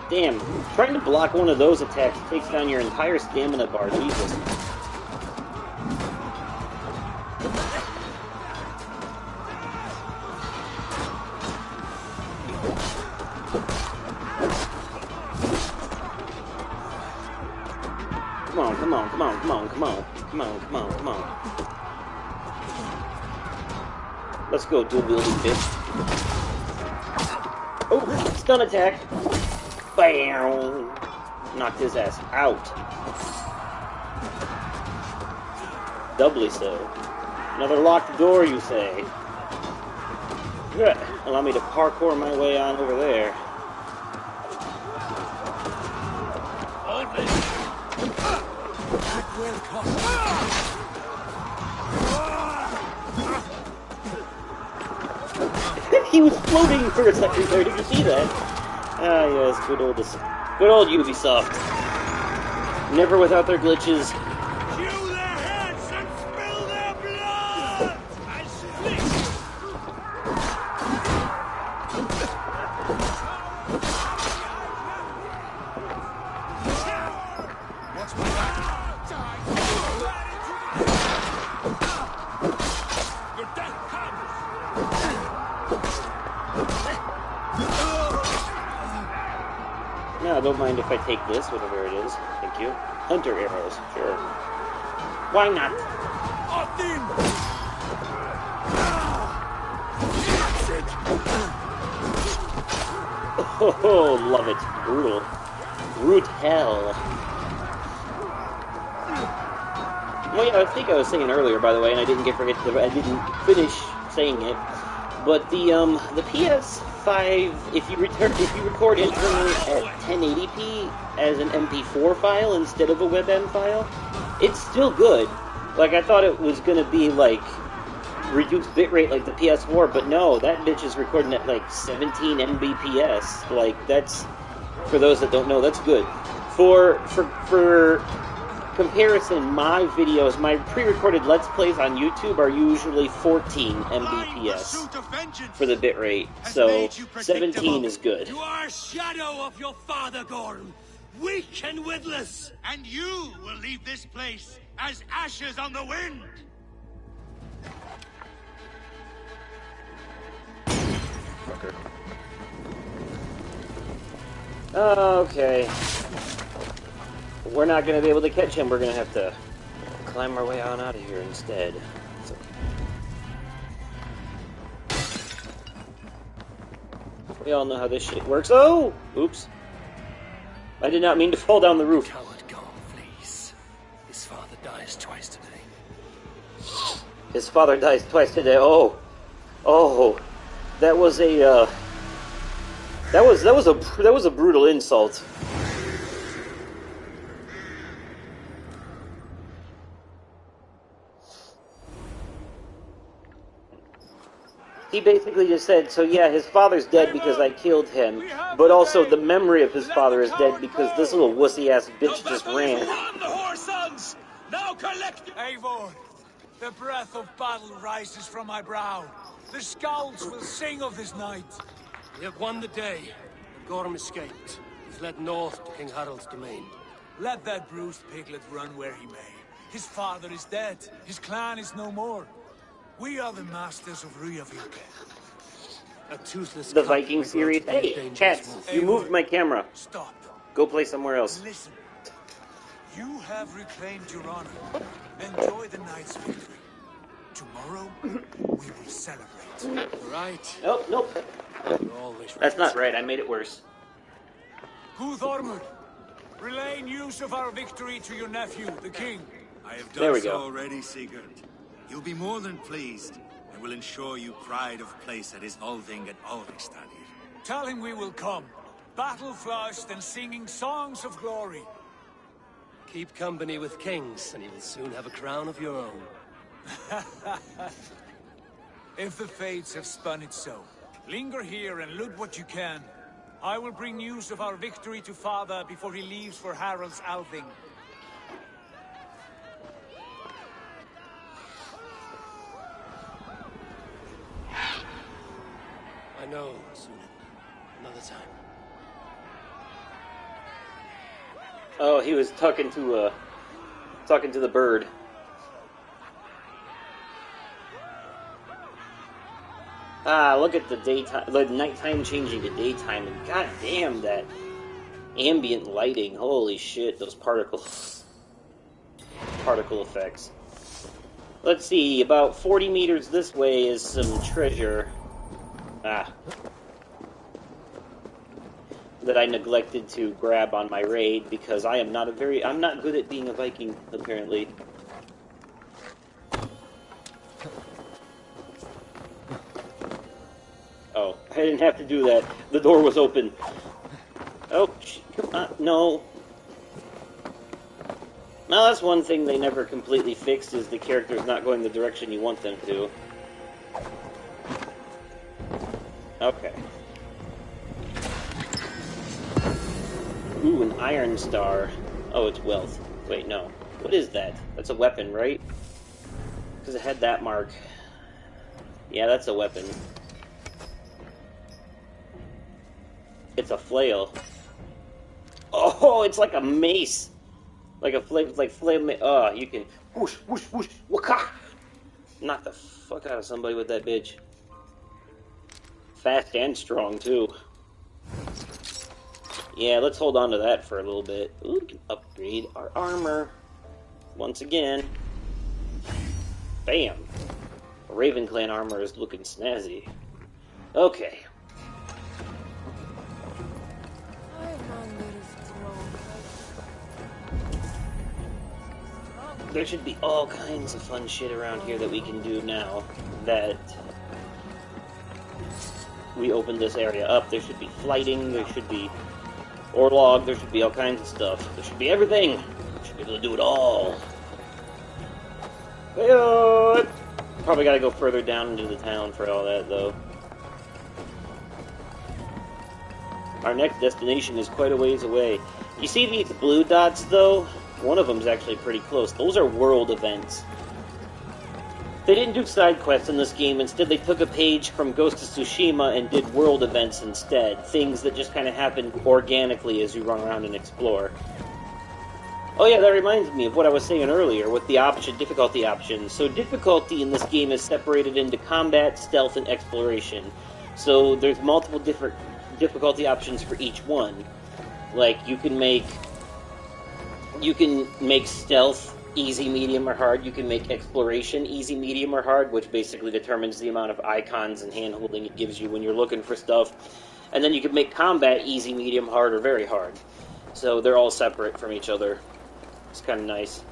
Damn, trying to block one of those attacks takes down your entire stamina bar, Jesus. come on, come on, come on, come on, come on, come on, come on, come on. Let's go, dual wielding bitch. Oh, stun attack. Bam! Knocked his ass out. Doubly so. Another locked door, you say? Good. Allow me to parkour my way on over there. He was floating for a second there. Did you see that? Ah, yes, good old Ubisoft. Never without their glitches. Hew their heads and spill their blood! I split! What's my back? Your death comes! No, I don't mind if I take this, whatever it is. Thank you. Hunter arrows, sure. Why not? Oh, love it. Brutal. Brutal. Well, yeah, I think I was saying earlier, by the way, and I didn't finish saying it. But the PS5, if you record internally at 1080p as an MP4 file instead of a WebM file, it's still good. Like, I thought it was gonna be like reduced bitrate like the PS4, but no, that bitch is recording at like 17 Mbps. Like, that's, for those that don't know, that's good. For comparison, my videos, my pre-recorded Let's Plays on YouTube are usually 14 Mbps for the bitrate, so 17 is good. You are a shadow of your father, Gorm, weak and witless. And you will leave this place as ashes on the wind! Fucker. Okay. We're not going to be able to catch him. We're going to have to climb our way on out of here instead. So. We all know how this shit works. Oh! Oops. I did not mean to fall down the roof. Coward Gorm flees. His father dies twice today. His father dies twice today. Oh. Oh. That was a, that was a brutal insult. He basically just said, so yeah, his father's dead because I killed him, but also the memory of his father is dead because this little wussy-ass bitch just ran. The whoresons! Now collect... Eivor, the breath of battle rises from my brow. The scouts will sing of this night. We have won the day. Gorm escaped. He's led north to King Harald's domain. Let that bruised piglet run where he may. His father is dead. His clan is no more. We are the masters of Ruyavik. A toothless the Viking series. Hey, cats, you moved my camera. Stop. Go play somewhere else. Listen. You have reclaimed your honor. Enjoy the night's victory. Tomorrow, we will celebrate. Right. Nope, nope. That's not right. I made it worse. Guthormur, relay news of our victory to your nephew, the king. I have done so already, Sigurd. He'll be more than pleased, and will ensure you pride of place at his Althing at Ulrichstadir. Tell him we will come, battle-flushed and singing songs of glory. Keep company with kings, and you will soon have a crown of your own. If the fates have spun it so, linger here and loot what you can. I will bring news of our victory to father before he leaves for Harald's Althing. I know, Sunan. Another time. Oh, he was talking to the bird. Ah, look at the daytime, the nighttime changing to daytime, and god damn that ambient lighting. Holy shit, those particles. particle effects. Let's see, about 40 meters this way is some treasure. That I neglected to grab on my raid because I'm not good at being a Viking, apparently. Oh, I didn't have to do that. The door was open. Oh, no. Now, that's one thing they never completely fixed, is the character's not going the direction you want them to. Okay. Ooh, an iron star. Oh, it's wealth. Wait, no. What is that? That's a weapon, right? Because it had that mark. Yeah, that's a weapon. It's a flail. Oh, it's like a mace. Like a flame. Oh, you can whoosh, whoosh, whoosh, waka. Knock the fuck out of somebody with that bitch. Fast and strong, too. Yeah, let's hold on to that for a little bit. Ooh, we can upgrade our armor. Once again. Bam. Raven Clan armor is looking snazzy. Okay. There should be all kinds of fun shit around here that we can do now that we opened this area up. There should be flighting, there should be orlog, there should be all kinds of stuff. There should be everything. We should be able to do it all. Probably gotta go further down into the town for all that, though. Our next destination is quite a ways away. You see these blue dots, though? One of them's actually pretty close. Those are world events. They didn't do side quests in this game. Instead, they took a page from Ghost of Tsushima and did world events instead. Things that just kind of happen organically as you run around and explore. Oh yeah, that reminds me of what I was saying earlier with the difficulty options. So difficulty in this game is separated into combat, stealth, and exploration. So there's multiple different difficulty options for each one. Like, you can make stealth easy, medium, or hard. You can make exploration easy, medium, or hard, which basically determines the amount of icons and hand-holding it gives you when you're looking for stuff. And then you can make combat easy, medium, hard, or very hard. So they're all separate from each other. It's kind of nice.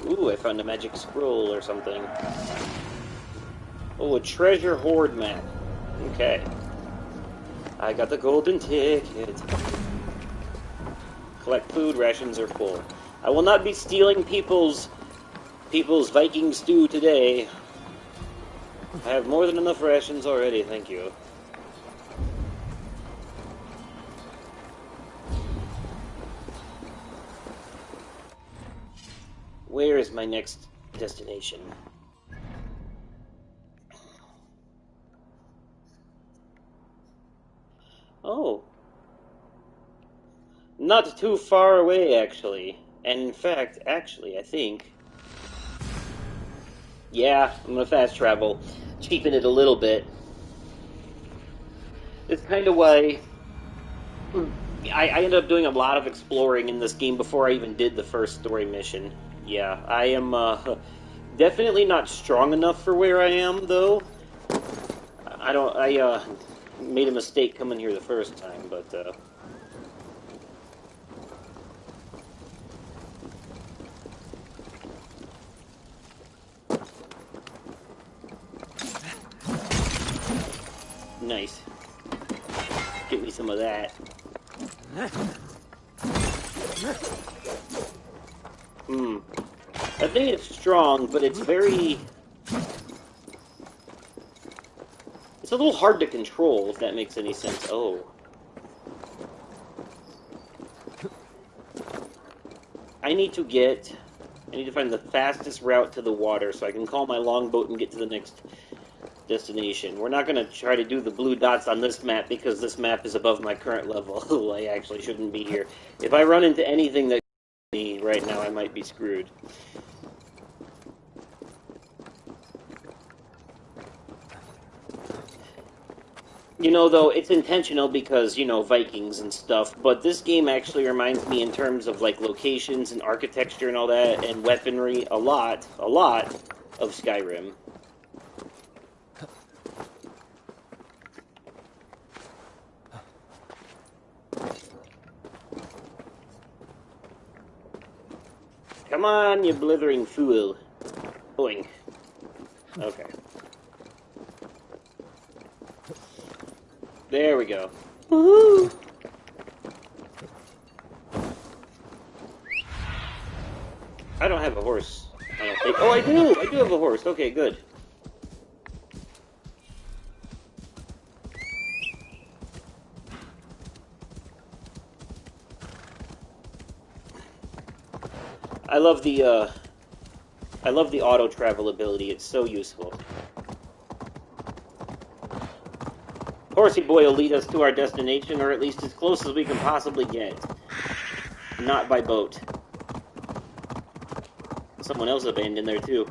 Ooh, I found a magic scroll or something. Oh, a treasure hoard map. Okay. I got the golden ticket. Collect food, rations are full. I will not be stealing people's Viking stew today. I have more than enough rations already, thank you. Where is my next destination? Oh. Not too far away, actually. And in fact, I think... Yeah, I'm gonna fast travel. Cheapen it a little bit. It's kind of why... I ended up doing a lot of exploring in this game before I even did the first story mission. Yeah, I am definitely not strong enough for where I am, though. I made a mistake coming here the first time, but nice. Get me some of that. I think it's strong, but it's very... It's a little hard to control, if that makes any sense. Oh. I need to find the fastest route to the water so I can call my longboat and get to the next destination. We're not going to try to do the blue dots on this map because this map is above my current level. I actually shouldn't be here. If I run into anything that me right now, I might be screwed. You know, though, it's intentional because, you know, Vikings and stuff, but this game actually reminds me in terms of, like, locations and architecture and all that, and weaponry, a lot of Skyrim. Come on, you blithering fool. Boing. Okay. There we go. Woohoo! I don't have a horse. I don't think. Oh, I do! I do have a horse. Okay, good. I love the auto travel ability. It's so useful. Horsey Boy will lead us to our destination, or at least as close as we can possibly get. Not by boat. Someone else abandoned there, too.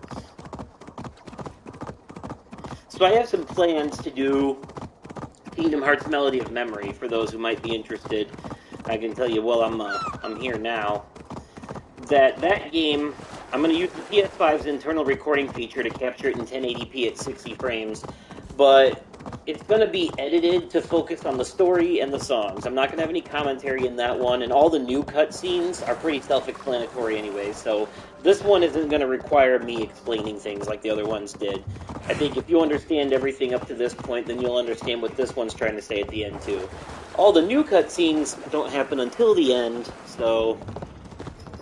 So I have some plans to do Kingdom Hearts Melody of Memory, for those who might be interested. I can tell you, well, I'm here now, that game, I'm going to use the PS5's internal recording feature to capture it in 1080p at 60 frames, but it's going to be edited to focus on the story and the songs. I'm not going to have any commentary in that one, and all the new cutscenes are pretty self-explanatory anyway, so this one isn't going to require me explaining things like the other ones did. I think if you understand everything up to this point, then you'll understand what this one's trying to say at the end, too. All the new cutscenes don't happen until the end, so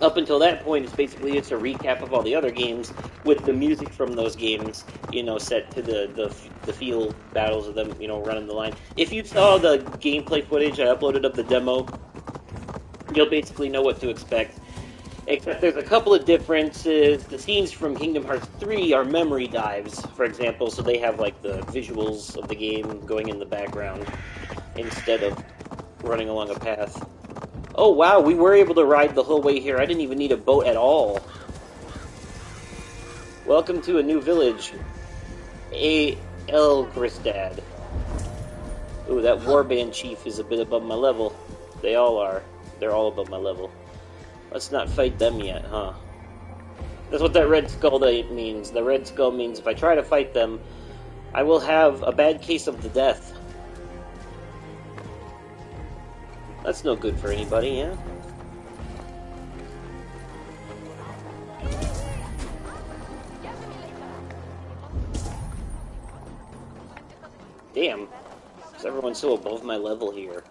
up until that point, it's a recap of all the other games with the music from those games, you know, set to the field battles of them, you know, running the line. If you saw the gameplay footage, I uploaded up the demo, you'll basically know what to expect. Except there's a couple of differences. The scenes from Kingdom Hearts 3 are memory dives, for example, so they have, like, the visuals of the game going in the background instead of running along a path. Oh, wow, we were able to ride the whole way here. I didn't even need a boat at all. Welcome to a new village. Elgristad. Ooh, that warband chief is a bit above my level. They all are. They're all above my level. Let's not fight them yet, huh? That's what that red skull means. The red skull means if I try to fight them, I will have a bad case of the death. That's no good for anybody, yeah? Damn. Is everyone so above my level here?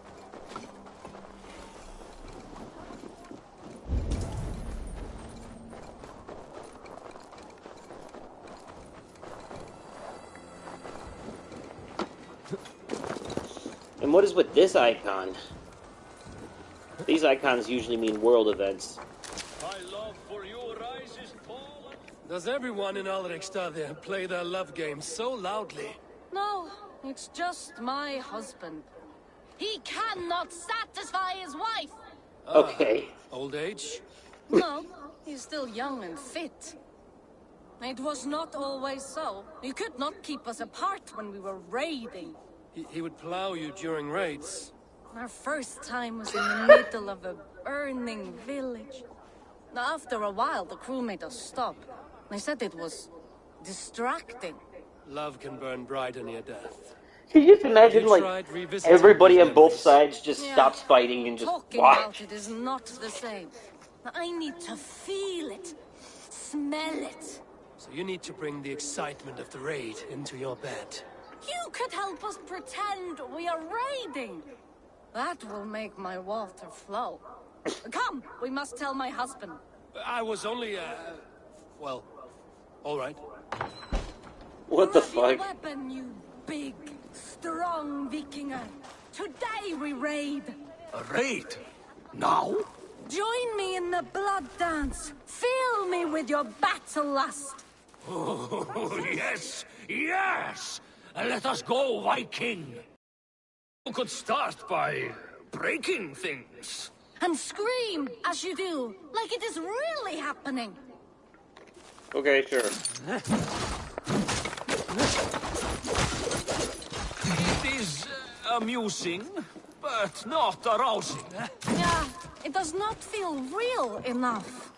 And what is with this icon? These icons usually mean world events. My love for you rises tall. Does everyone in Alrekstad play their love game so loudly? No, it's just my husband. He cannot satisfy his wife. Okay. Old age? No, he's still young and fit. It was not always so. He could not keep us apart when we were raiding. He would plow you during raids. Our first time was in the middle of a burning village. After a while, the crew made us stop. They said it was distracting. Love can burn brighter near death. Can you just imagine, like, everybody on both sides just stops fighting and just talking watch? about it is not the same. I need to feel it, smell it. So you need to bring the excitement of the raid into your bed. You could help us pretend we are raiding. That will make my water flow. Come, we must tell my husband. I was only, well, all right. What the Grab your fuck? weapon, you big, strong Vikinger. Today we raid. A raid? Now? Join me in the blood dance. Fill me with your battle lust. Oh, yes, yes! Let us go, Viking! You could start by breaking things. And scream as you do, like it is really happening. Okay, sure. It is Amusing, but not arousing. Yeah, it does not feel real enough.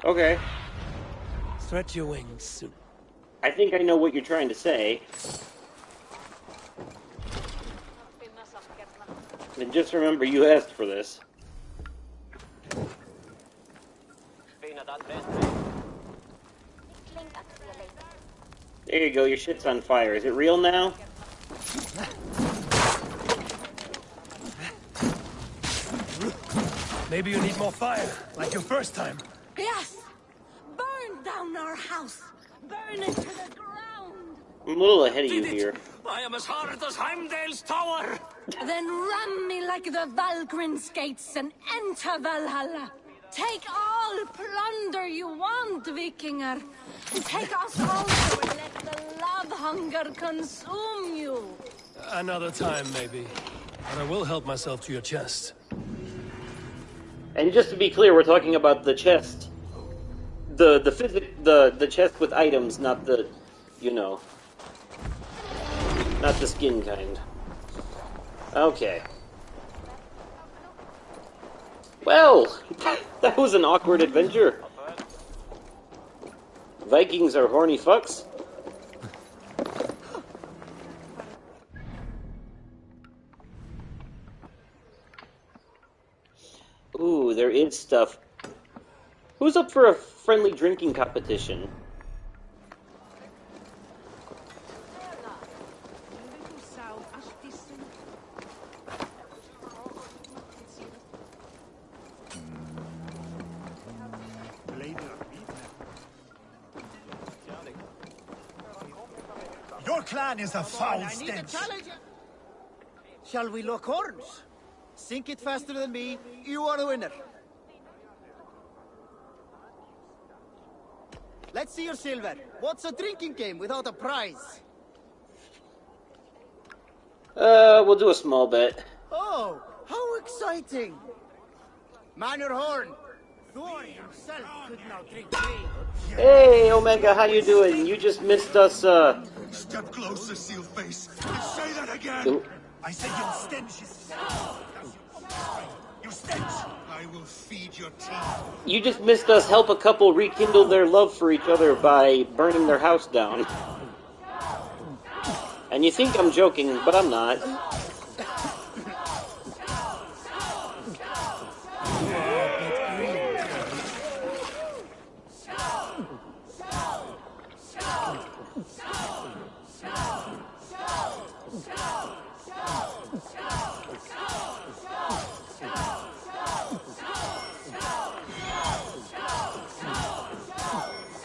Okay. Stretch your wings soon. I think I know what you're trying to say. And just remember, you asked for this. There you go, your shit's on fire. Is it real now? Maybe you need more fire, like your first time. Yes! Burn down our house! Burn it to the ground! I'm a little ahead of you here. I am as hard as Heimdall's tower! Then ram me like the Valgrin's gates and enter Valhalla. Take all plunder you want, Vikinger. Take us also and let the love hunger consume you. Another time, maybe. But I will help myself to your chest. And just to be clear, we're talking about the chest. The chest with items, not the, you know, not the skin kind. Okay. Well, that was an awkward adventure. Vikings are horny fucks. Ooh, there is stuff. Who's up for a friendly drinking competition? Your clan is a foul stench. Shall we lock horns? Sink it faster than me. You are the winner. Let's see your silver. What's a drinking game without a prize? We'll do a small bet. Oh, how exciting! Man your horn. Thor himself could not drink me. Hey, Omega, how you doing? You just missed us, Step closer, Sealface. Say that again! Ooh. I said your stench is... Your stench! I will feed your teeth. You just missed us help a couple rekindle their love for each other by burning their house down. And you think I'm joking, but I'm not.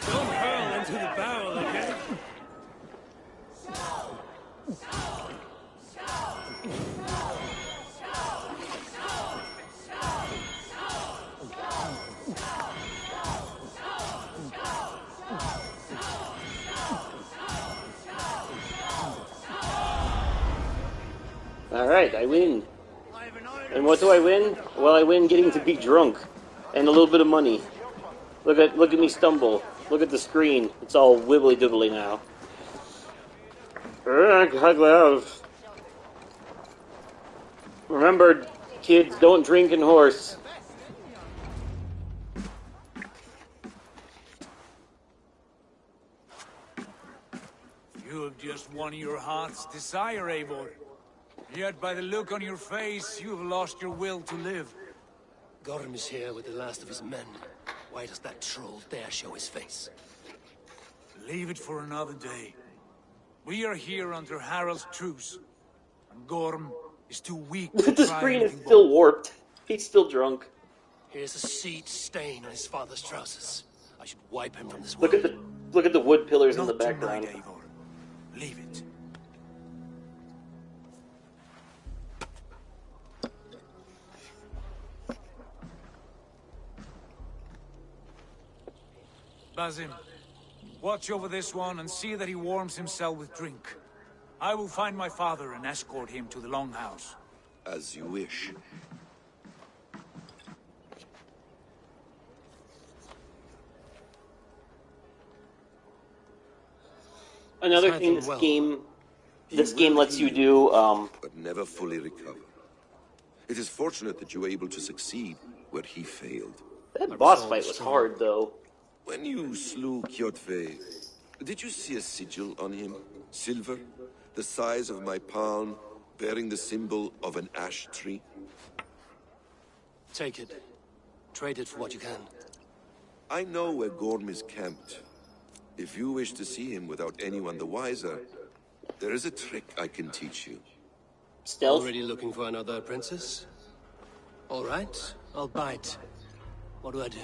Don't hurl into the barrel, okay? Alright, I win. And what do I win? Well, I win getting to be drunk. And a little bit of money. Look at me stumble. Look at the screen. It's all wibbly-dibbly now. Remember, kids, don't drink and horse. You have just won your heart's desire, Eivor. Yet by the look on your face, you have lost your will to live. Gorm is here with the last of his men. Why does that troll dare show his face? Leave it for another day. We are here under Harald's truce. And Gorm is too weak to The try screen is anything still bold. warped. He's still drunk. Here's a seed stain on his father's trousers. I should wipe him from this Look world. at the wood pillars in the Not background. tonight, Eivor. Leave it. Basim, watch over this one and see that he warms himself with drink. I will find my father and escort him to the Longhouse. As you wish. Another It's thing hiding this well. game this game lets you do, but never fully recover. It is fortunate that you were able to succeed where he failed. That boss fight was hard, though. When you slew Kjotve, did you see a sigil on him? Silver, the size of my palm, bearing the symbol of an ash tree? Take it. Trade it for what you can. I know where Gorm is camped. If you wish to see him without anyone the wiser, there is a trick I can teach you. Stealth? Already looking for another princess? All right, I'll bite. What do I do?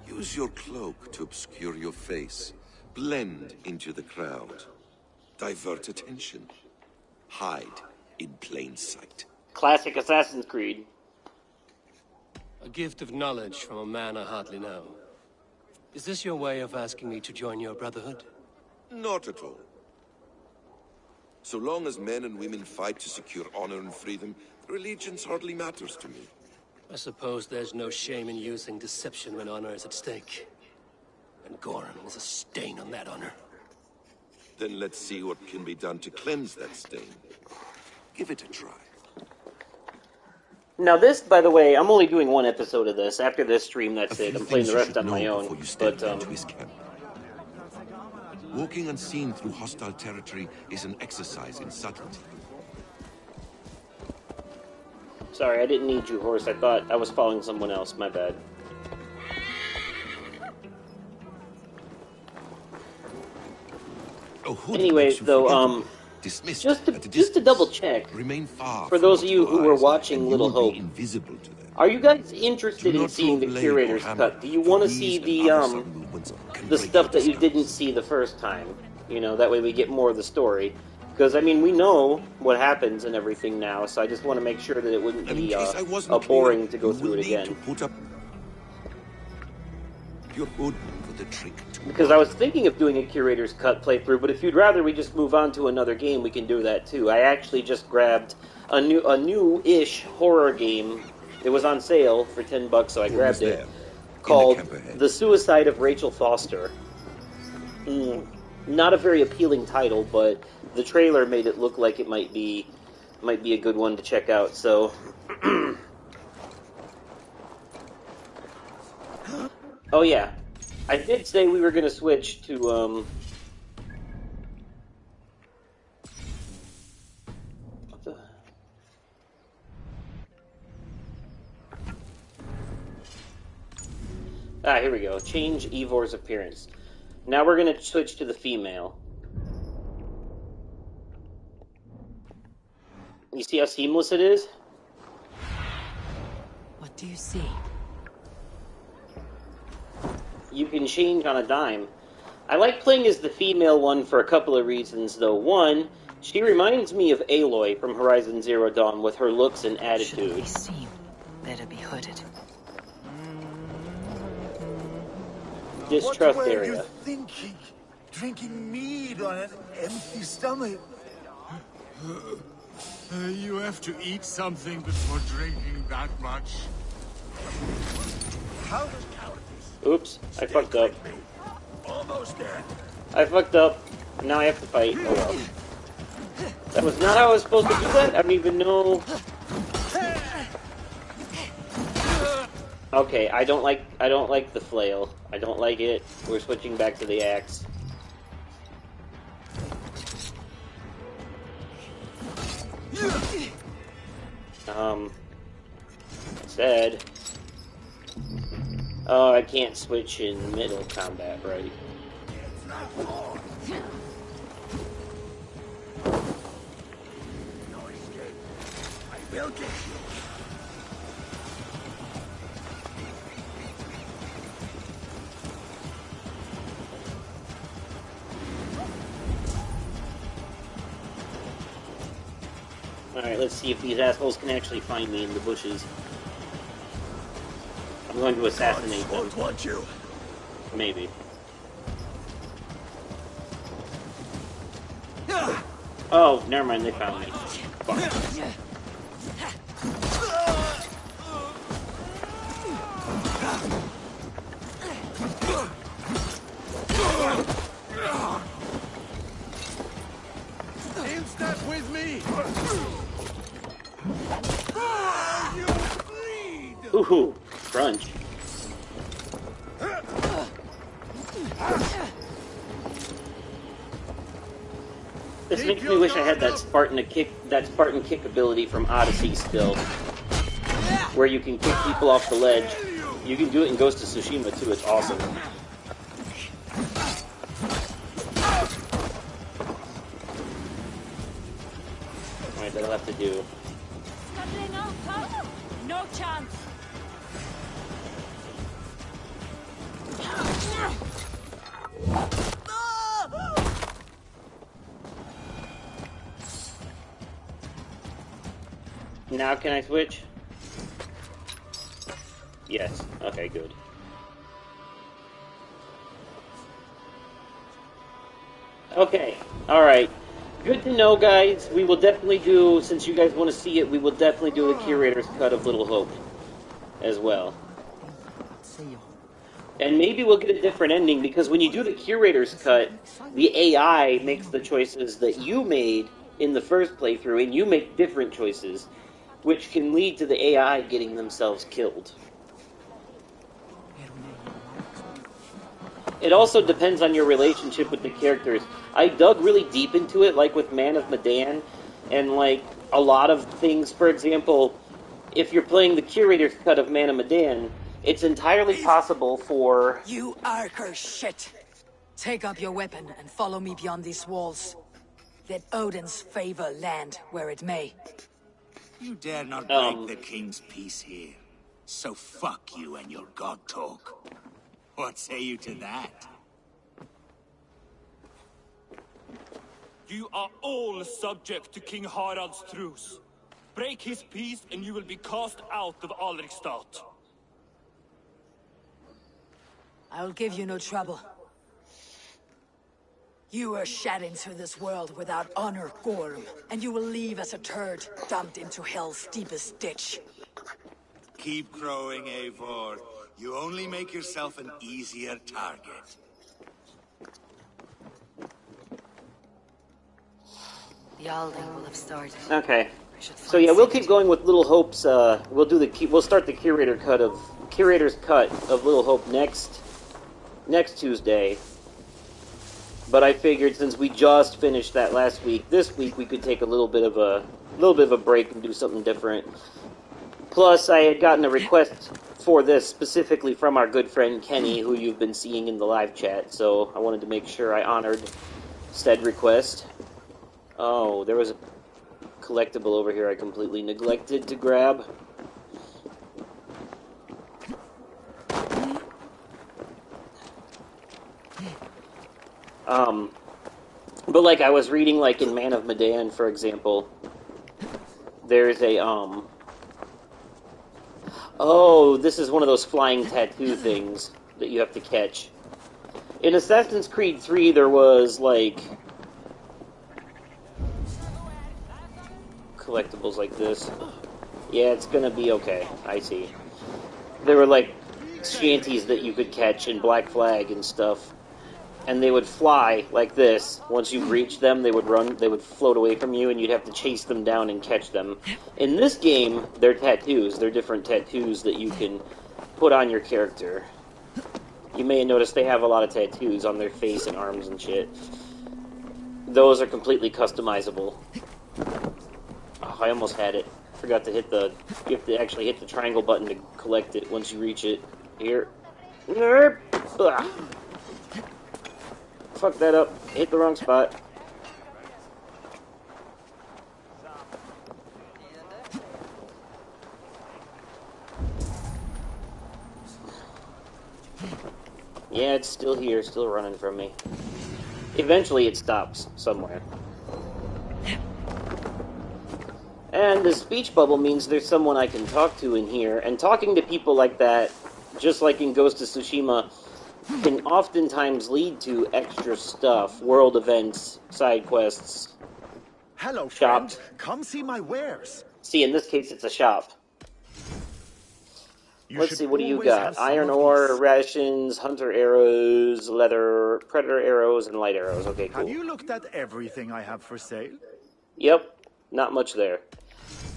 Use your cloak to obscure your face. Blend into the crowd. Divert attention. Hide in plain sight. Classic Assassin's Creed. A gift of knowledge from a man I hardly know. Is this your way of asking me to join your brotherhood? Not at all. So long as men and women fight to secure honor and freedom, allegiance hardly matters to me. I suppose there's no shame in using deception when honor is at stake. And Gorm is a stain on that honor. Then let's see what can be done to cleanse that stain. Give it a try. Now this, by the way, I'm only doing one episode of this. After this stream, that's it. I'm playing the rest on my own. But, walking unseen through hostile territory is an exercise in subtlety. Sorry, I didn't need you, horse. I thought I was following someone else. My bad. Anyways, though, just to double check, for those of you who were watching Little Hope, are you guys interested in seeing the curator's cut? Do you want to see the stuff that you didn't see the first time? You know, that way we get more of the story. Because, I mean, we know what happens and everything now, so I just want to make sure that it wouldn't be boring to go through it again. Because I was thinking of doing a curator's cut playthrough, but if you'd rather we just move on to another game, we can do that too. I actually just grabbed a new-ish horror game. It was on sale for $10, so I grabbed it. Called The Suicide of Rachel Foster. Not a very appealing title, but the trailer made it look like it might be a good one to check out. So, oh yeah, I did say we were going to switch to what the? Here we go. Change Ivor's appearance. Now we're going to switch to the female. You see how seamless it is? What do you see? You can change on a dime. I like playing as the female one for a couple of reasons, though. One, she reminds me of Aloy from Horizon Zero Dawn with her looks and attitude. Shouldn't be seen. Better be hooded. Distrust what were area. You thinking? Drinking mead on an empty stomach? You have to eat something before drinking that much. How does cowardice? Oops, I fucked up. Almost dead. I fucked up. Now I have to fight. Oh well. That was not how I was supposed to do that? I don't even know. Okay, I don't like the flail. I don't like it. We're switching back to the axe. Said. Oh, I can't switch in middle combat, right? I will get you. Alright, let's see if these assholes can actually find me in the bushes. I'm going to assassinate them. Won't want you. Maybe. Oh, never mind, they found me. Fuck. Step with me! Ooh, crunch. This makes me wish I had that Spartan kick ability from Odyssey still, where you can kick people off the ledge. You can do it in Ghost of Tsushima too. It's awesome. Alright, that'll have to do. No chance. Now can I switch? Yes. Okay, good. Okay. Alright. Good to know, guys. We will definitely do, since you guys want to see it, we will definitely do a curator's cut of Little Hope as well. And maybe we'll get a different ending, because when you do the curator's cut, the AI makes the choices that you made in the first playthrough, and you make different choices, which can lead to the AI getting themselves killed. It also depends on your relationship with the characters. I dug really deep into it, like with Man of Medan, and like a lot of things. For example, if you're playing the curator's cut of Man of Medan, it's entirely possible for... You Archer shit! Take up your weapon and follow me beyond these walls. Let Odin's favor land where it may. You dare not break the king's peace here. So fuck you and your god talk. What say you to that? You are all subject to King Harald's truce. Break his peace and you will be cast out of Alrikstad. I will give you no trouble. You were shed into this world without honor, Gorm, and you will leave as a turd, dumped into hell's deepest ditch. Keep crowing, Eivor. You only make yourself an easier target. The Alding will have started. Okay. So yeah, we'll keep going with Little Hope's, we'll start the curator's cut of Little Hope next Tuesday. But I figured since we just finished that last week, this week we could take a little bit of a break and do something different. Plus, I had gotten a request for this specifically from our good friend Kenny, who you've been seeing in the live chat, so I wanted to make sure I honored said request. Oh, there was a collectible over here I completely neglected to grab. But like I was reading, like in Man of Medan, for example, there's a, oh, this is one of those flying tattoo things that you have to catch. In Assassin's Creed 3, there was, like, collectibles like this. Yeah, it's gonna be okay. I see. There were, like, shanties that you could catch in Black Flag and stuff. And they would fly like this. Once you reach them, they would float away from you, and you'd have to chase them down and catch them. In this game, they're tattoos. They're different tattoos that you can put on your character. You may have noticed they have a lot of tattoos on their face and arms and shit. Those are completely customizable. Oh, I almost had it. Forgot to hit the... You have to actually hit the triangle button to collect it once you reach it. Here. Ugh. Fuck that up. Hit the wrong spot. Yeah, it's still here, still running from me. Eventually it stops somewhere. And the speech bubble means there's someone I can talk to in here, and talking to people like that, just like in Ghost of Tsushima, can oftentimes lead to extra stuff, world events, side quests. Hello, shop. friend. Come see my wares. See, in this case, it's a shop. Let's see, what do you got? Iron ore, rations, hunter arrows, leather, predator arrows, and light arrows. Okay, cool. Have you looked at everything I have for sale? Yep, not much there.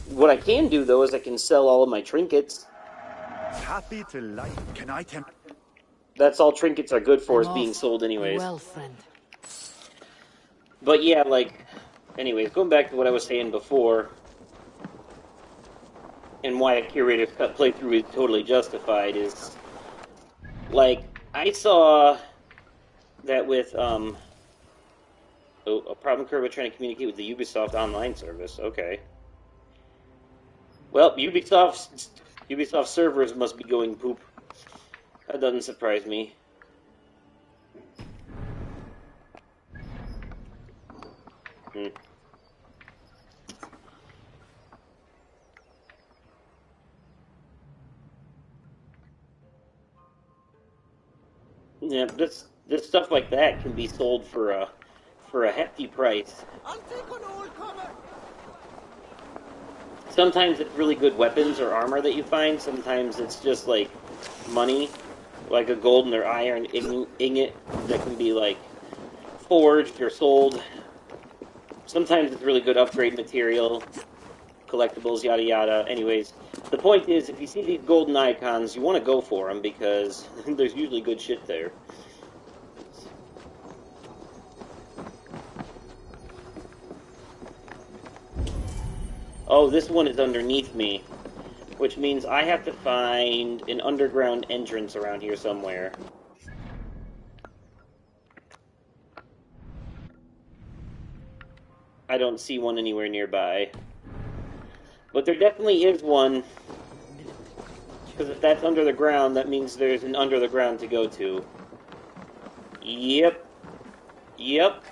What I can do, though, is I can sell all of my trinkets. Happy to light. Can I tempt? That's all trinkets are good for, is I'm being off. sold anyways. Well, friend. But yeah, like, anyways, going back to what I was saying before, and why a curator's cut playthrough is totally justified, is, like, I saw that with, a problem occurred with trying to communicate with the Ubisoft online service. Okay. Well, Ubisoft servers must be going poop. That doesn't surprise me. Yeah, this stuff like that can be sold for a hefty price. I'll take an old comer. Sometimes it's really good weapons or armor that you find. Sometimes it's just like money, like a golden or iron ingot that can be like forged or sold. Sometimes it's really good upgrade material, collectibles, yada yada. Anyways, the point is, if you see these golden icons, you want to go for them because there's usually good shit there. Oh, this one is underneath me, which means I have to find an underground entrance around here somewhere. I don't see one anywhere nearby. But there definitely is one, because if that's under the ground, that means there's an under the ground to go to. Yep. Yep.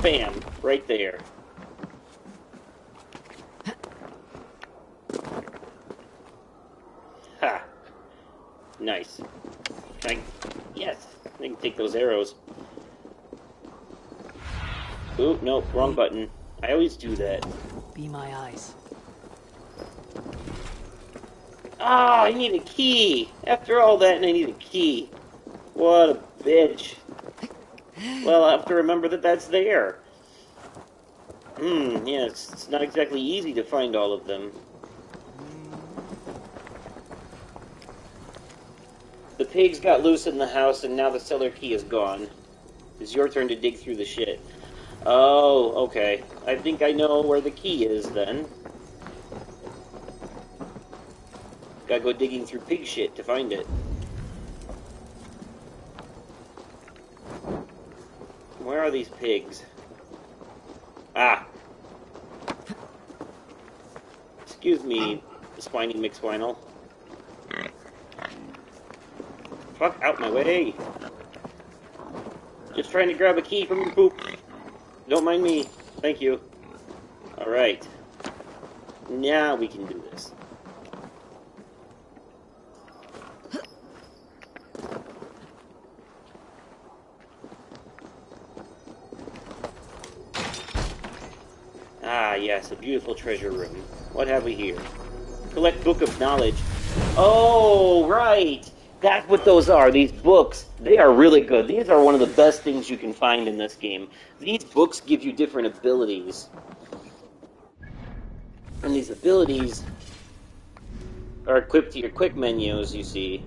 Bam. Right there. Ha. Nice. Yes. I can take those arrows. Ooh, nope, wrong button. I always do that. Be my eyes. Ah, I need a key. After all that, and I need a key. What a bitch. Well, I have to remember that that's there. Yeah, it's not exactly easy to find all of them. The pigs got loose in the house, and now the cellar key is gone. It's your turn to dig through the shit. Oh, okay. I think I know where the key is, then. Gotta go digging through pig shit to find it. Where are these pigs? Ah. Excuse me, Swiney McSwinel. Fuck out my way. Just trying to grab a key from your poop. Don't mind me. Thank you. Alright. Now we can do this. Ah, yes, a beautiful treasure room. What have we here? Collect Book of Knowledge. Oh, right! That's what those are, these books. They are really good. These are one of the best things you can find in this game. These books give you different abilities. And these abilities are equipped to your quick menus, you see.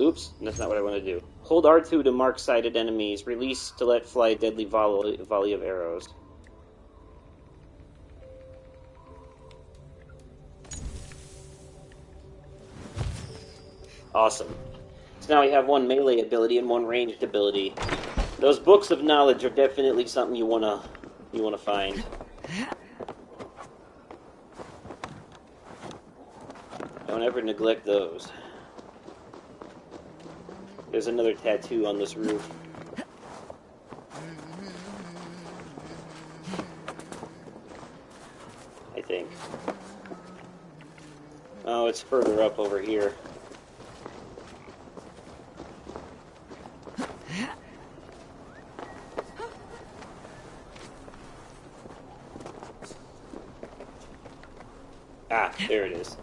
Oops, that's not what I want to do. Hold R2 to mark sighted enemies. Release to let fly a deadly volley of arrows. Awesome. So now we have one melee ability and one ranged ability. Those books of knowledge are definitely something you wanna find. Don't ever neglect those. There's another tattoo on this roof. I think. Oh, it's further up over here. Ah, there it is.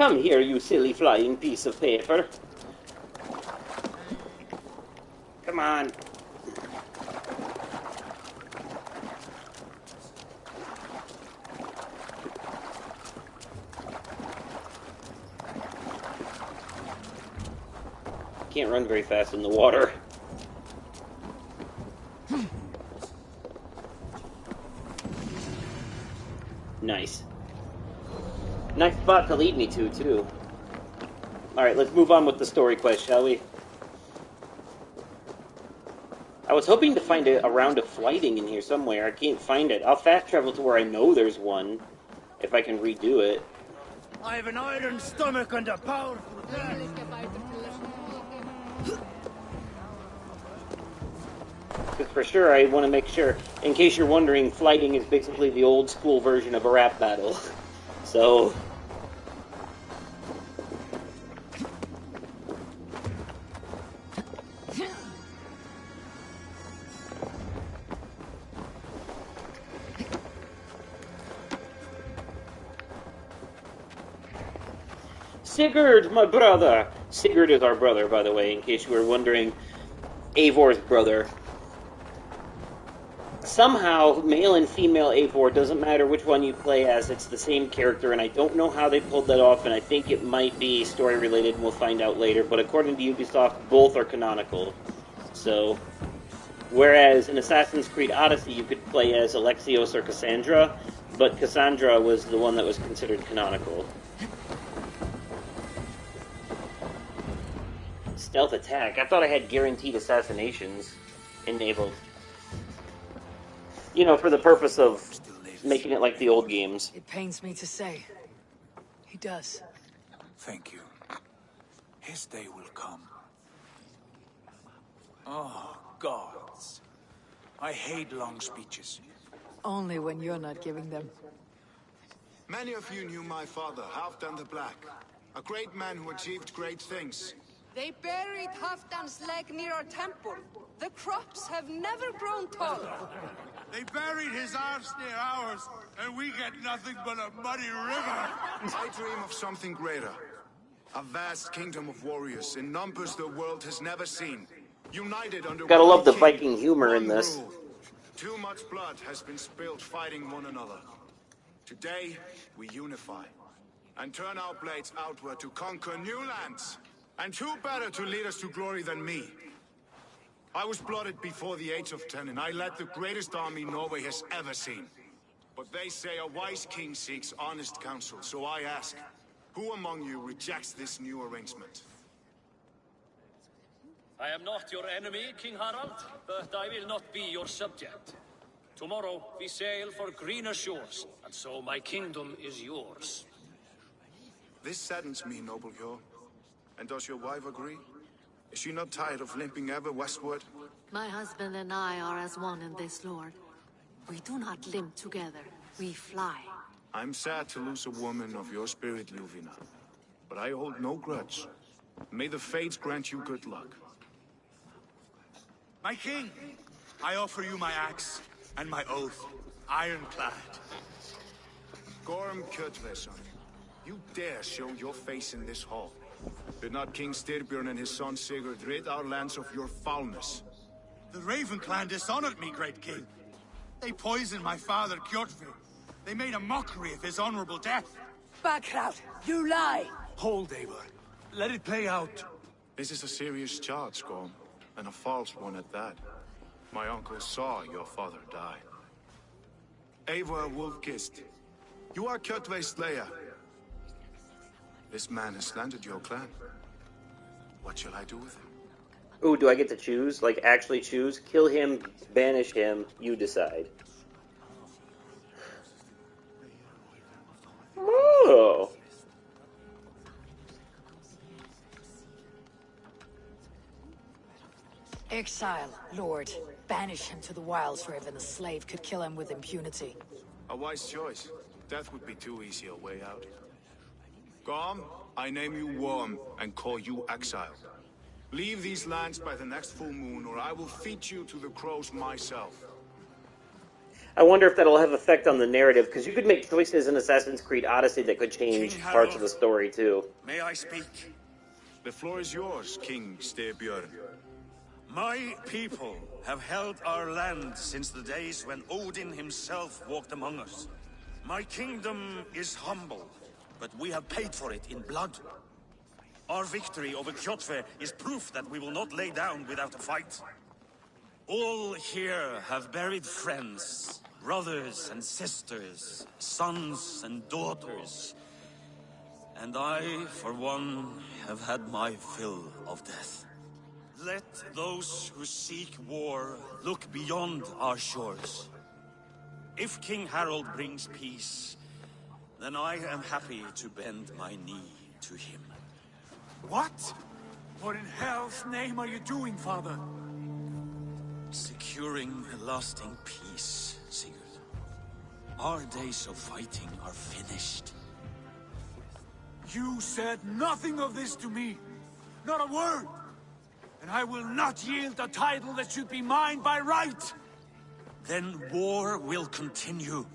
Come here, you silly flying piece of paper. Come on. Can't run very fast in the water. Nice. Nice spot to lead me to, too. Alright, let's move on with the story quest, shall we? I was hoping to find a round of flighting in here somewhere. I can't find it. I'll fast travel to where I know there's one, if I can redo it. I have an iron stomach and a powerful hand. Because for sure, I want to make sure, in case you're wondering, flighting is basically the old school version of a rap battle. So... Sigurd, my brother! Sigurd is our brother, by the way, in case you were wondering. Eivor's brother. Somehow, male and female Eivor, doesn't matter which one you play as, it's the same character, and I don't know how they pulled that off, and I think it might be story-related, and we'll find out later, but according to Ubisoft, both are canonical. So, whereas in Assassin's Creed Odyssey, you could play as Alexios or Cassandra, but Cassandra was the one that was considered canonical. Stealth attack. I thought I had guaranteed assassinations enabled. You know, for the purpose of making it like the old games. It pains me to say. He does. Thank you. His day will come. Oh, gods. I hate long speeches. Only when you're not giving them. Many of you knew my father, Halfdan the Black. A great man who achieved great things. They buried Halfdan's leg near our temple. The crops have never grown taller. They buried his arse near ours, and we get nothing but a muddy river. I dream of something greater. A vast kingdom of warriors in numbers the world has never seen. United under Gotta love the king, Viking humor in this. rule. Too much blood has been spilled fighting one another. Today, we unify and turn our blades outward to conquer new lands. And who better to lead us to glory than me? I was blooded before the age of 10, and I led the greatest army Norway has ever seen. But they say a wise king seeks honest counsel, so I ask, who among you rejects this new arrangement? I am not your enemy, King Harald, but I will not be your subject. Tomorrow we sail for greener shores, and so my kingdom is yours. This saddens me, noble Hjor. And does your wife agree? Is she not tired of limping ever westward? My husband and I are as one in this, Lord. We do not limp together. We fly. I'm sad to lose a woman of your spirit, Ljuvina. But I hold no grudge. May the fates grant you good luck. My king, I offer you my axe and my oath, ironclad. Gorm Kjotveson, you dare show your face in this hall. Did not King Styrbjörn and his son Sigurd rid our lands of your foulness? The Raven clan dishonored me, great king. They poisoned my father, Kjotve. They made a mockery of his honorable death. Backrout, you lie! Hold, Eivor. Let it play out. This is a serious charge, Gorm, and a false one at that. My uncle saw your father die. Eivor Wolfkist, you are Kjotve's slayer. This man has slandered your clan. What shall I do with him? Ooh, do I get to choose? Like, actually choose? Kill him, banish him, you decide. Oh! Exile, Lord. Banish him to the wilds where even a slave could kill him with impunity. A wise choice. Death would be too easy a way out. Gorm, I name you Worm and call you exile. Leave these lands by the next full moon, or I will feed you to the crows myself. I wonder if that'll have effect on the narrative, because you could make choices in Assassin's Creed Odyssey that could change parts of the story, too. May I speak? The floor is yours, King Styrbjörn. My people have held our land since the days when Odin himself walked among us. My kingdom is humble, but we have paid for it in blood. Our victory over Kjotve is proof that we will not lay down without a fight. All here have buried friends, brothers and sisters, sons and daughters. And I, for one, have had my fill of death. Let those who seek war look beyond our shores. If King Harald brings peace, then I am happy to bend my knee to him. What? What in hell's name are you doing, father? Securing a lasting peace, Sigurd. Our days of fighting are finished. You said nothing of this to me. Not a word. And I will not yield a title that should be mine by right. Then war will continue.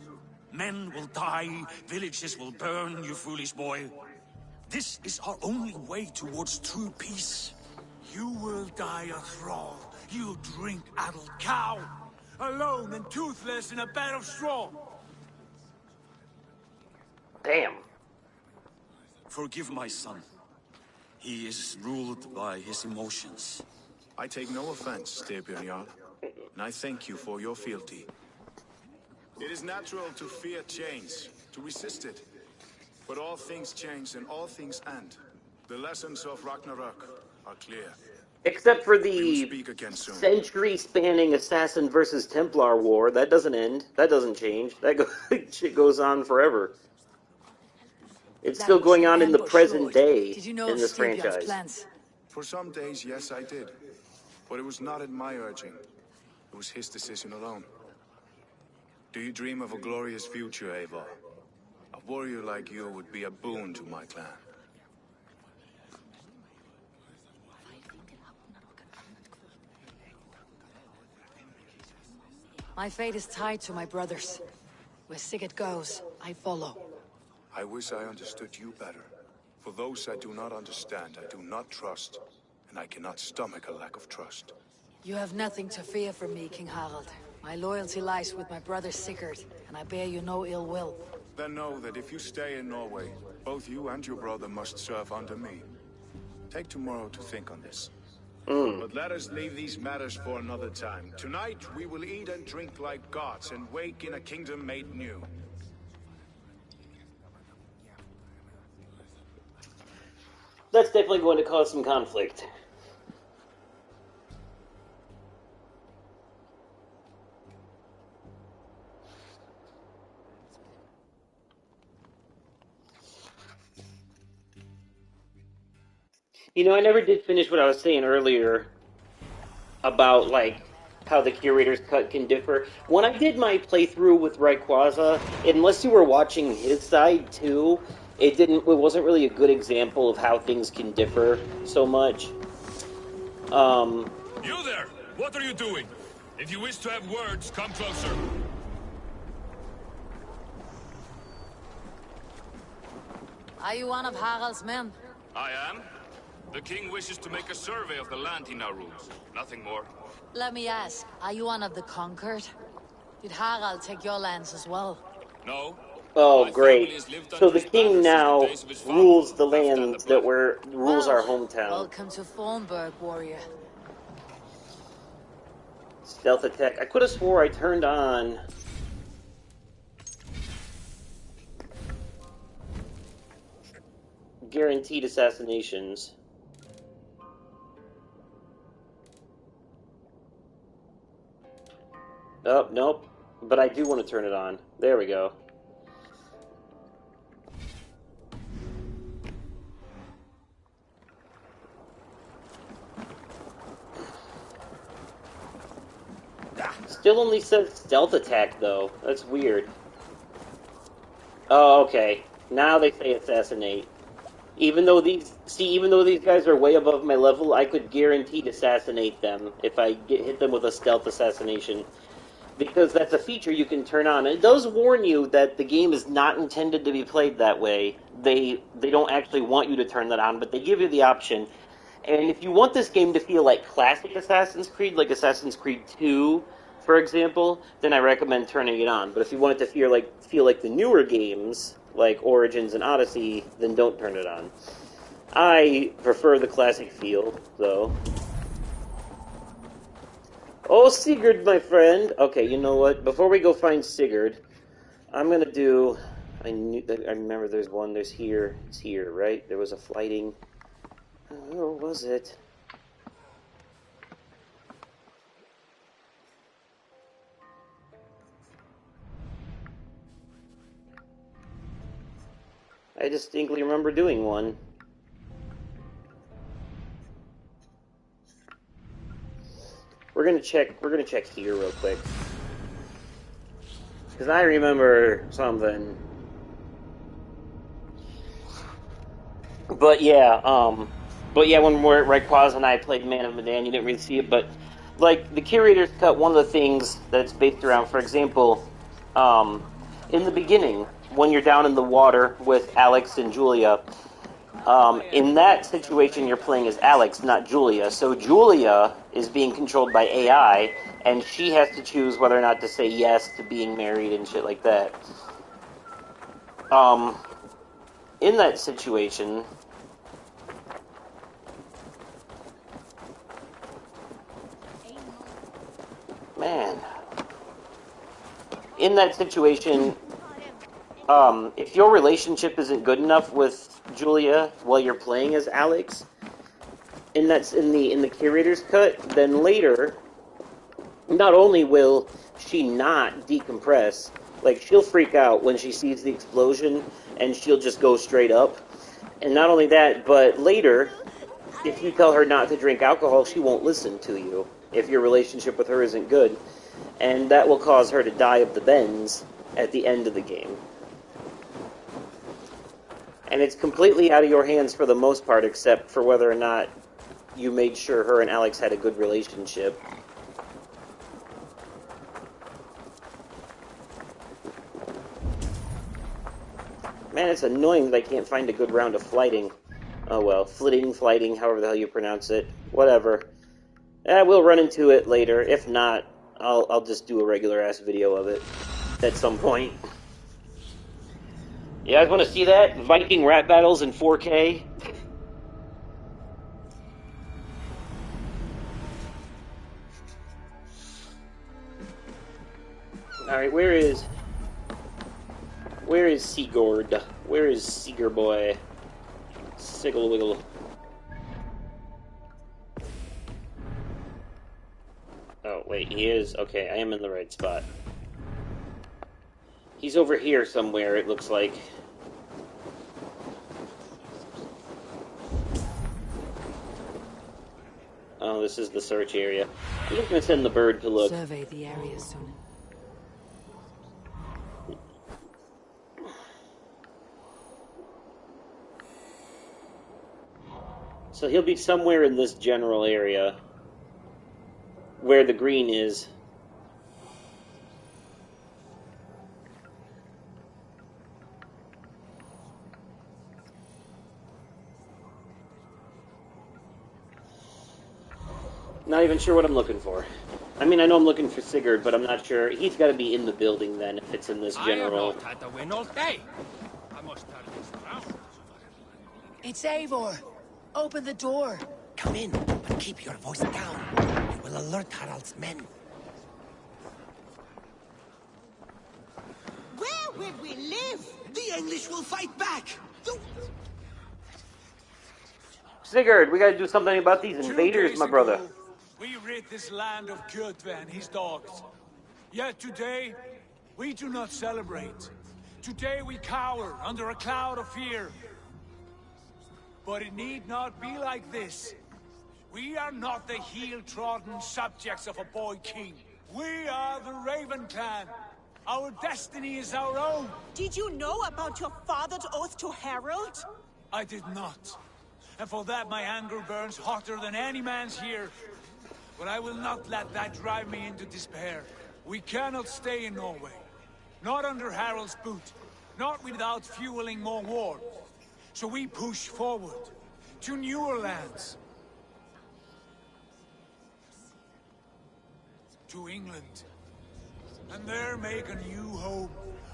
Men will die, villages will burn, you foolish boy. This is our only way towards true peace. You will die a thrall. You'll drink addled cow. Alone and toothless in a bed of straw. Damn. Forgive my son. He is ruled by his emotions. I take no offense, Styrbjörn Jarl, and I thank you for your fealty. It is natural to fear change, to resist it. But all things change and all things end. The lessons of Ragnarok are clear. Except for the century-spanning Assassin versus Templar war. That doesn't end. That doesn't change. That shit goes on forever. It's still going on in the present day in this franchise. Plans? For some days, yes, I did. But it was not at my urging. It was his decision alone. Do you dream of a glorious future, Eivor? A warrior like you would be a boon to my clan. My fate is tied to my brothers. Where Sigurd goes, I follow. I wish I understood you better. For those I do not understand, I do not trust. And I cannot stomach a lack of trust. You have nothing to fear from me, King Harald. My loyalty lies with my brother Sigurd, and I bear you no ill will. Then know that if you stay in Norway, both you and your brother must serve under me. Take tomorrow to think on this. But let us leave these matters for another time. Tonight, we will eat and drink like gods and wake in a kingdom made new. That's definitely going to cause some conflict. You know, I never did finish what I was saying earlier about, like, how the curator's cut can differ. When I did my playthrough with Rayquaza, unless you were watching his side too, it wasn't really a good example of how things can differ so much. You there! What are you doing? If you wish to have words, come closer. Are you one of Harald's men? I am. The king wishes to make a survey of the land he now rules. Nothing more. Let me ask, are you one of the conquered? Did Harald take your lands as well? No. Oh, great. So the king now rules the lands that rules our hometown. Welcome to Fornburg, warrior. Stealth attack. I could have swore I turned on... guaranteed assassinations. Oh, nope. But I do want to turn it on. There we go. Still only says stealth attack, though. That's weird. Oh, okay. Now they say assassinate. Even though these guys are way above my level, I could guaranteed assassinate them if I hit them with a stealth assassination. because that's a feature you can turn on. And it does warn you that the game is not intended to be played that way. They don't actually want you to turn that on, but they give you the option. And if you want this game to feel like classic Assassin's Creed, like Assassin's Creed 2, for example, then I recommend turning it on. But if you want it to feel like the newer games, like Origins and Odyssey, then don't turn it on. I prefer the classic feel, though. Oh, Sigurd, my friend! Okay, you know what? Before we go find Sigurd, I'm gonna do... I remember there's one, there's here. It's here, right? There was a flighting... Where was it? I distinctly remember doing one. We're gonna check here real quick. Because I remember something. But yeah, when Rayquaza and I played Man of Medan, you didn't really see it, but like the curator's cut, one of the things that it's based around, for example, in the beginning, when you're down in the water with Alex and Julia, in that situation you're playing as Alex, not Julia. So Julia is being controlled by AI, and she has to choose whether or not to say yes to being married and shit like that. In that situation, if your relationship isn't good enough with Julia while you're playing as Alex, and that's in the curator's cut, then later, not only will she not decompress, like she'll freak out when she sees the explosion, and she'll just go straight up. And not only that, but later, if you tell her not to drink alcohol, she won't listen to you if your relationship with her isn't good. And that will cause her to die of the bends at the end of the game. And it's completely out of your hands for the most part, except for whether or not you made sure her and Alex had a good relationship. Man, it's annoying that I can't find a good round of flighting. Oh well, flighting, however the hell you pronounce it. Whatever. We'll run into it later. If not, I'll just do a regular-ass video of it at some point. You guys want to see that? Viking rap battles in 4K? Alright, where is Sigurd? Where is Seeger boy? Siggle wiggle. Oh, wait, he is? Okay, I am in the right spot. He's over here somewhere, it looks like. Oh, this is the search area. I'm just gonna send the bird to look. Survey the area soon. So he'll be somewhere in this general area where the green is. Not even sure what I'm looking for. I mean, I know I'm looking for Sigurd, but I'm not sure. He's got to be in the building then, if it's in this general. I have not had to win all day. I must turn this around. It's Eivor. Open the door. Come in, but keep your voice down. It will alert Harald's men. Where would we live? The English will fight back. Sigurd, we got to do something about these invaders, my brother. We rid this land of Kjotve and his dogs. Yet today, we do not celebrate. Today we cower under a cloud of fear. But it need not be like this. We are not the heel-trodden subjects of a boy king. We are the Raven clan. Our destiny is our own. Did you know about your father's oath to Harold? I did not. And for that my anger burns hotter than any man's here. But I will not let that drive me into despair. We cannot stay in Norway. Not under Harald's boot. Not without fueling more war. So we push forward. To newer lands. To England. And there make a new home.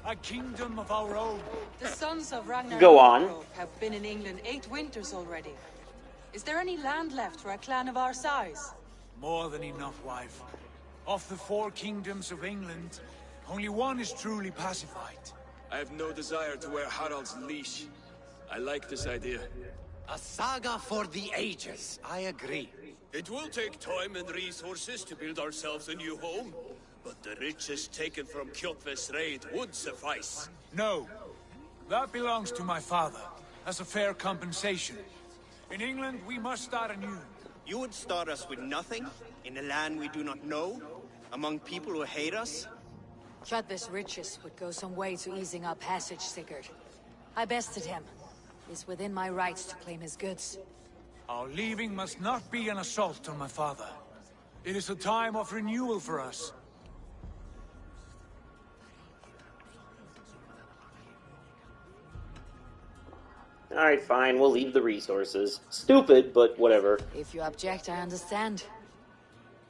A kingdom of our own. The sons of Ragnar Go on. have been in England 8 winters already. Is there any land left for a clan of our size? More than enough, wife. Of the 4 kingdoms of England, only one is truly pacified. I have no desire to wear Harald's leash. I like this idea. A saga for the ages. I agree. It will take time and resources to build ourselves a new home, but the riches taken from Kjotve's raid would suffice. No. That belongs to my father, as a fair compensation. In England, we must start anew. You would start us with nothing? In a land we do not know? Among people who hate us? Kjotve's riches would go some way to easing our passage, Sigurd. I bested him. It's within my rights to claim his goods. Our leaving must not be an assault on my father. It is a time of renewal for us. Alright, fine, we'll leave the resources. Stupid, but whatever. If you object, I understand.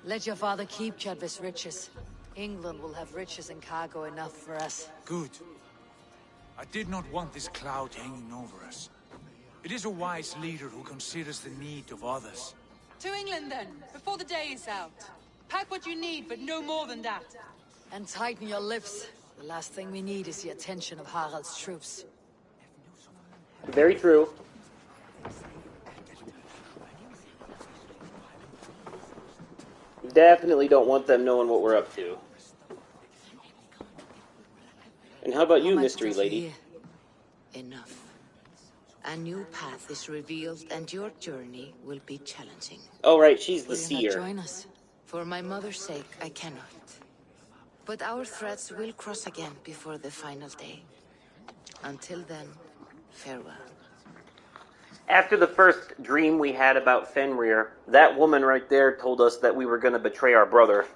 Let your father keep Kjotve's riches. England will have riches and cargo enough for us. Good. I did not want this cloud hanging over us. It is a wise leader who considers the need of others. To England, then, before the day is out. Pack what you need, but no more than that. And tighten your lips. The last thing we need is the attention of Harald's troops. Very true. Definitely don't want them knowing what we're up to. And how about you, mystery lady? Enough. A new path is revealed, and your journey will be challenging. Oh, right, she's the Will you not seer. join us? For my mother's sake, I cannot. But our threads will cross again before the final day. Until then, farewell. After the first dream we had about Fenrir, that woman right there told us that we were going to betray our brother.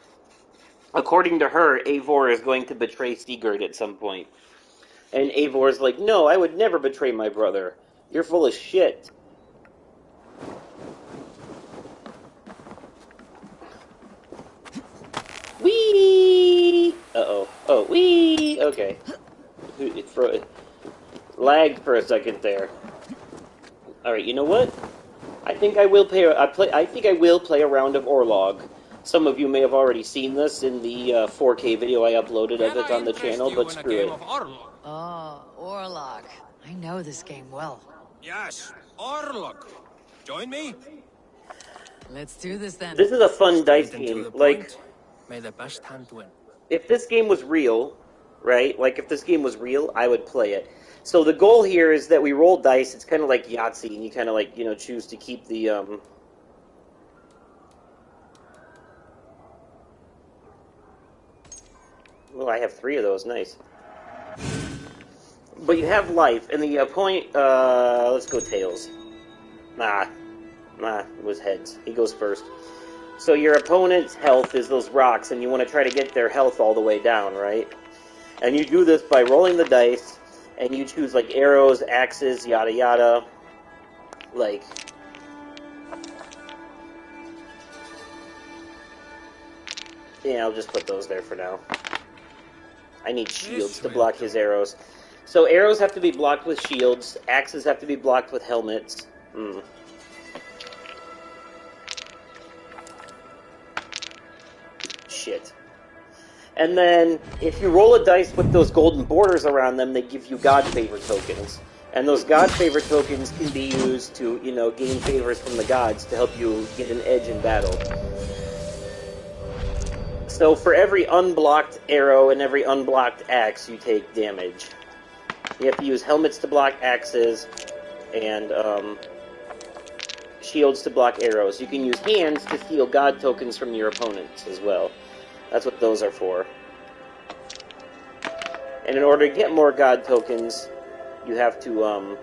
According to her, Eivor is going to betray Sigurd at some point. And Eivor's like, no, I would never betray my brother. You're full of shit. Whee! Uh-oh. Oh, whee! Okay. It lagged for a second there. Alright, you know what? I think I will play a round of Orlog. Some of you may have already seen this in the 4K video I uploaded of it on the channel, but screw it. Oh, Orlog. I know this game well. Yes, Orlog. Join me? Let's do this then. This is a fun dice game. Like, May the best hand win. if this game was real, right? Like, if this game was real, I would play it. So the goal here is that we roll dice. It's kind of like Yahtzee, and you kind of like, you know, choose to keep the, Well, I have 3 of those. Nice. But you have life, and the point, let's go tails. Nah, it was heads. He goes first. So your opponent's health is those rocks, and you want to try to get their health all the way down, right? And you do this by rolling the dice, and you choose, like, arrows, axes, yada yada. Like... Yeah, I'll just put those there for now. I need shields to block his arrows. So arrows have to be blocked with shields, axes have to be blocked with helmets. Shit. And then, if you roll a dice with those golden borders around them, they give you God Favor tokens. And those God Favor tokens can be used to, you know, gain favors from the gods to help you get an edge in battle. So for every unblocked arrow and every unblocked axe, you take damage. You have to use helmets to block axes, and shields to block arrows. You can use hands to steal god tokens from your opponents as well. That's what those are for. And in order to get more god tokens, you have to,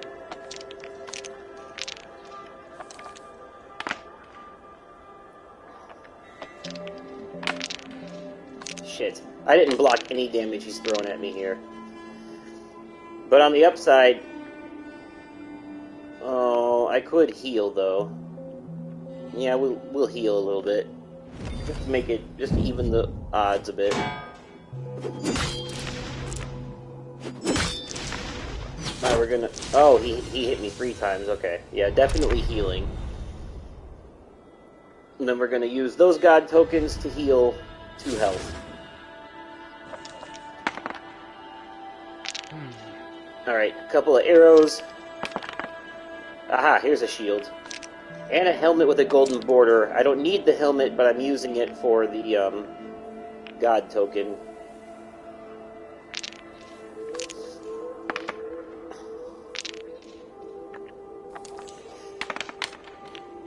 Shit. I didn't block any damage he's throwing at me here. But on the upside... Oh, I could heal, though. Yeah, we'll heal a little bit. Just to make it... Just to even the odds a bit. Alright, we're gonna... Oh, he hit me 3 times. Okay. Yeah, definitely healing. And then we're gonna use those god tokens to heal 2 health. Alright, a couple of arrows. Aha, here's a shield. And a helmet with a golden border. I don't need the helmet, but I'm using it for the, god token.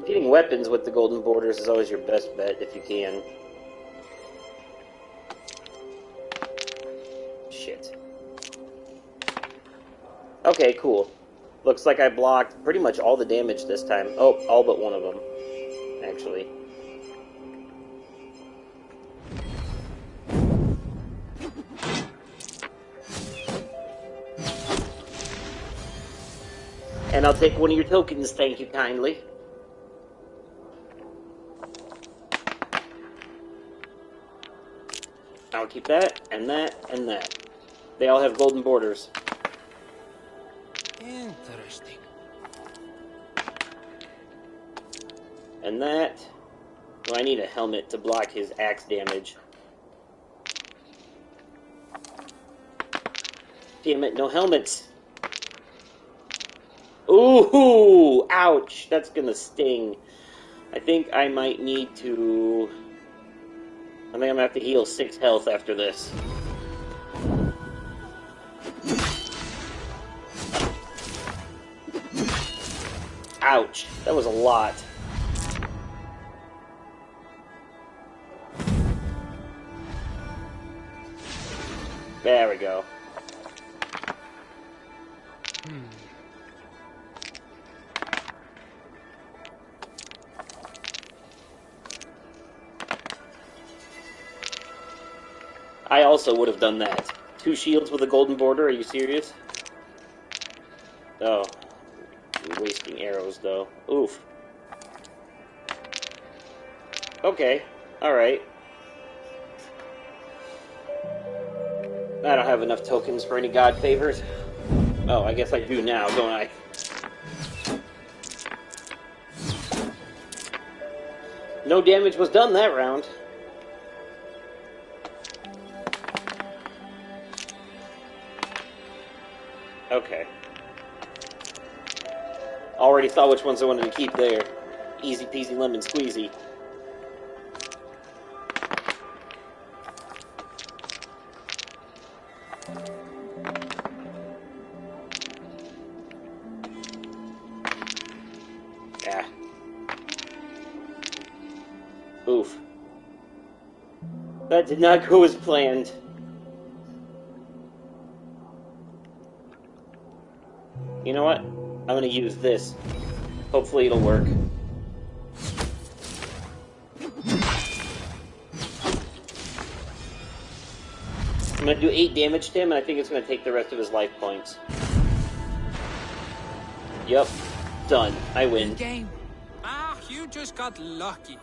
Getting weapons with the golden borders is always your best bet, if you can. Shit. Okay, cool. Looks like I blocked pretty much all the damage this time. Oh, all but one of them, actually. And I'll take one of your tokens, thank you kindly. I'll keep that, and that, and that. They all have golden borders. Interesting. And that... Well, I need a helmet to block his axe damage. Damn it, no helmets! Ooh! Ouch! That's gonna sting. I think I might need to... I think I'm gonna have to heal 6 health after this. Ouch. That was a lot. There we go. I also would have done that. 2 shields with a golden border, are you serious? Oh. I'm wasting arrows, though. Oof. Okay. Alright. I don't have enough tokens for any god favors. Oh, I guess I do now, don't I? No damage was done that round. Okay. Already saw which ones I wanted to keep there. Easy peasy lemon squeezy. Ah. Oof. That did not go as planned. You know what? I'm gonna use this. Hopefully it'll work. I'm gonna do 8 damage to him, and I think it's gonna take the rest of his life points. Yep. Done. I win. Game. Ah, you just got lucky.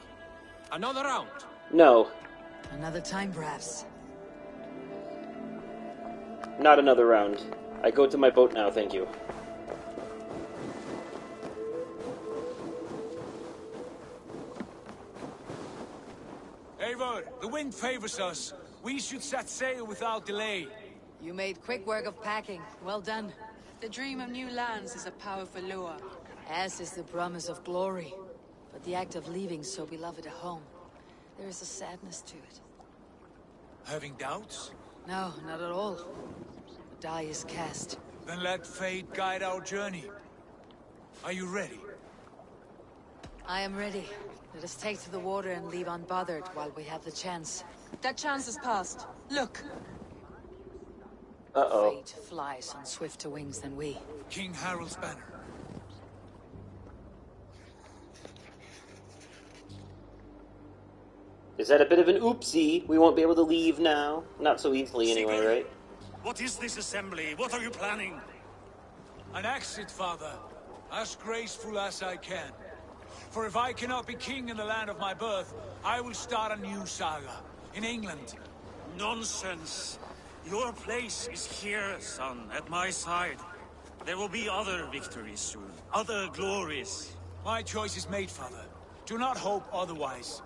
Another round. No. Another time, perhaps. Not another round. I go to my boat now, thank you. Eivor, the wind favors us. We should set sail without delay. You made quick work of packing. Well done. The dream of new lands is a powerful lure. As is the promise of glory. But the act of leaving so beloved a home, there is a sadness to it. Having doubts? No, not at all. The die is cast. Then let fate guide our journey. Are you ready? I am ready. Let us take to the water and leave unbothered while we have the chance. That chance is past. Look. Uh-oh. Fate flies on swifter wings than we. King Harald's banner. Is that a bit of an oopsie? We won't be able to leave now? Not so easily anyway, Sigurd, right? what is this assembly? What are you planning? An exit, father. As graceful as I can. For if I cannot be king in the land of my birth, I will start a new saga. In England. Nonsense. Your place is here, son, at my side. There will be other victories soon. Other glories. My choice is made, father. Do not hope otherwise.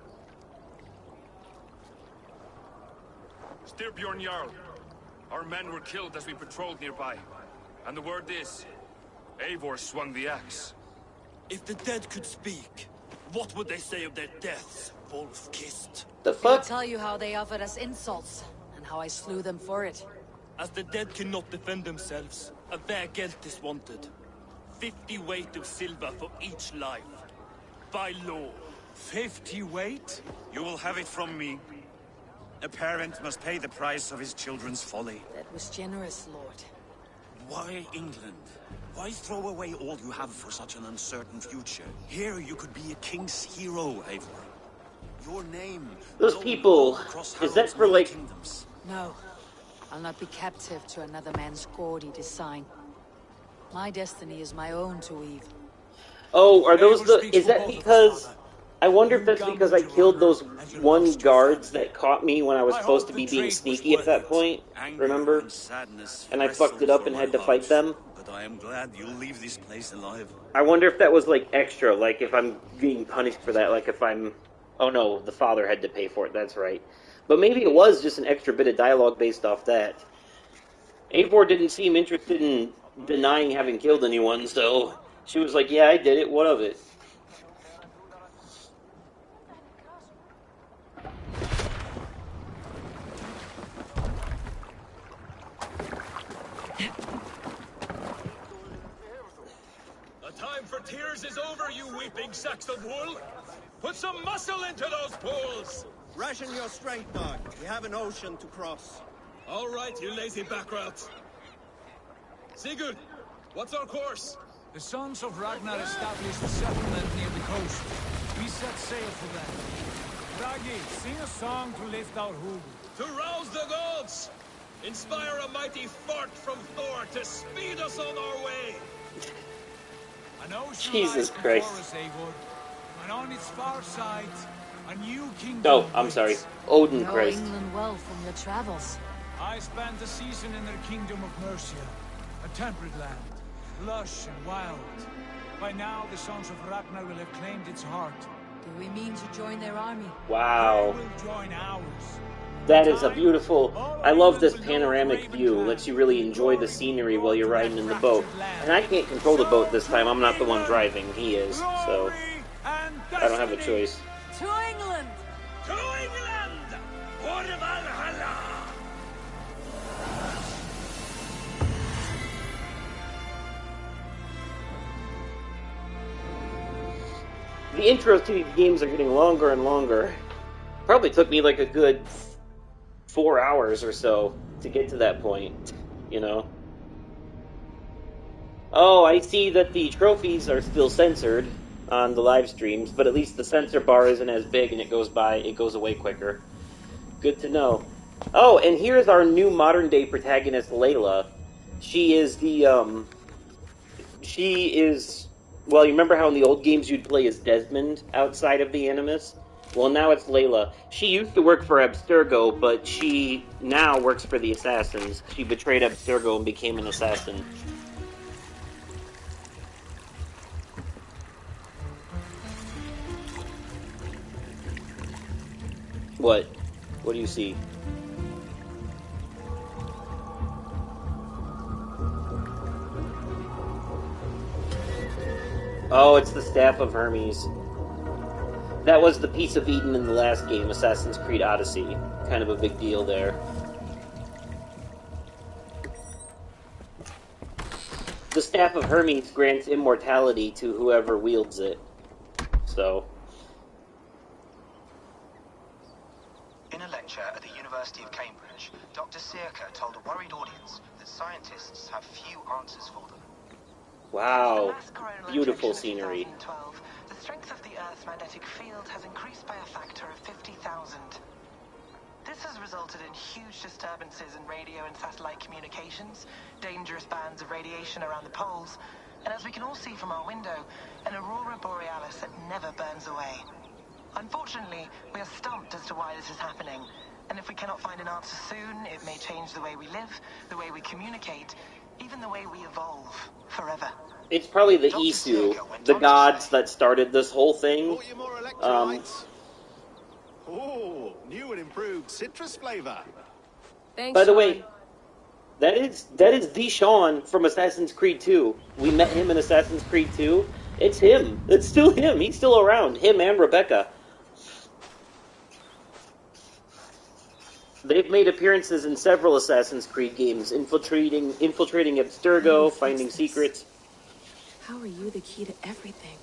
Styrbjorn Jarl. Our men were killed as we patrolled nearby. And the word is, Eivor swung the axe. If the dead could speak, what would they say of their deaths, wolf-kissed? The They'll fuck? tell you how they offered us insults, and how I slew them for it. As the dead cannot defend themselves, a vergelt is wanted. 50 weight of silver for each life. By law. 50 weight? You will have it from me. A parent must pay the price of his children's folly. That was generous, Lord. Why England? Why throw away all you have for such an uncertain future? Here you could be a king's hero, Eivor. Your name... Those people, is that for like... Kingdoms. No. I'll not be captive to another man's gaudy design. My destiny is my own to weave. Oh, are those the... Is that because... I wonder if that's because I killed those one guards that caught me when I was supposed to be being sneaky at that point, remember? And I fucked it up and had to fight them. But I am glad you'll leave this place alive. I wonder if that was like extra, like if I'm being punished for that, like if I'm... Oh no, the father had to pay for it, that's right. But maybe it was just an extra bit of dialogue based off that. Eivor didn't seem interested in denying having killed anyone, so she was like, yeah, I did it, what of it? The time for tears is over, you weeping sacks of wool! Put some muscle into those pools! Ration your strength, dog. We have an ocean to cross. All right, you lazy backrats. Sigurd, what's our course? The Sons of Ragnar established a settlement near the coast. We set sail for them. Ragi, sing a song to lift our hood. To rouse the gods! Inspire a mighty fart from Thor to speed us on our way! An ocean Jesus lies Christ. before us, Eivor, and on its far side, a new kingdom. Oh, I'm sorry. Odin Know Christ. England well from your travels. I spent a season in their kingdom of Mercia, a temperate land, lush and wild. By now, the Sons of Ragnar will have claimed its heart. Do we mean to join their army? Wow. They will join ours. That is a beautiful... I love this panoramic view. Lets you really enjoy the scenery while you're riding in the boat. And I can't control the boat this time. I'm not the one driving. He is. So I don't have a choice. To England! To England! For Valhalla! The intros to these games are getting longer and longer. Probably took me like a good 4 hours or so to get to that point, you know. Oh, I see that the trophies are still censored on the live streams, but at least the censor bar isn't as big and it goes away quicker. Good to know. Oh, and here's our new modern day protagonist, Layla. She is well, you remember how in the old games you'd play as Desmond outside of the Animus? Well, now it's Layla. She used to work for Abstergo, but she now works for the Assassins. She betrayed Abstergo and became an assassin. What? What do you see? Oh, it's the Staff of Hermes. That was the piece of Eden in the last game, Assassin's Creed Odyssey. Kind of a big deal there. The Staff of Hermes grants immortality to whoever wields it. So... In a lecture at the University of Cambridge, Dr. Sirka told a worried audience that scientists have few answers for them. Wow. Beautiful scenery. The strength of the Earth's magnetic field has increased by a factor of 50,000. This has resulted in huge disturbances in radio and satellite communications, dangerous bands of radiation around the poles, and as we can all see from our window, an aurora borealis that never burns away. Unfortunately, we are stumped as to why this is happening, and if we cannot find an answer soon, it may change the way we live, the way we communicate, even the way we evolve forever. It's probably the Isu, the gods that started this whole thing. Oh, new and improved citrus flavor. Thanks, By the way, that is the Sean from Assassin's Creed 2. We met him in Assassin's Creed 2. It's him. It's still him. He's still around. Him and Rebecca. They've made appearances in several Assassin's Creed games, infiltrating Abstergo, finding secrets. How are you the key to everything?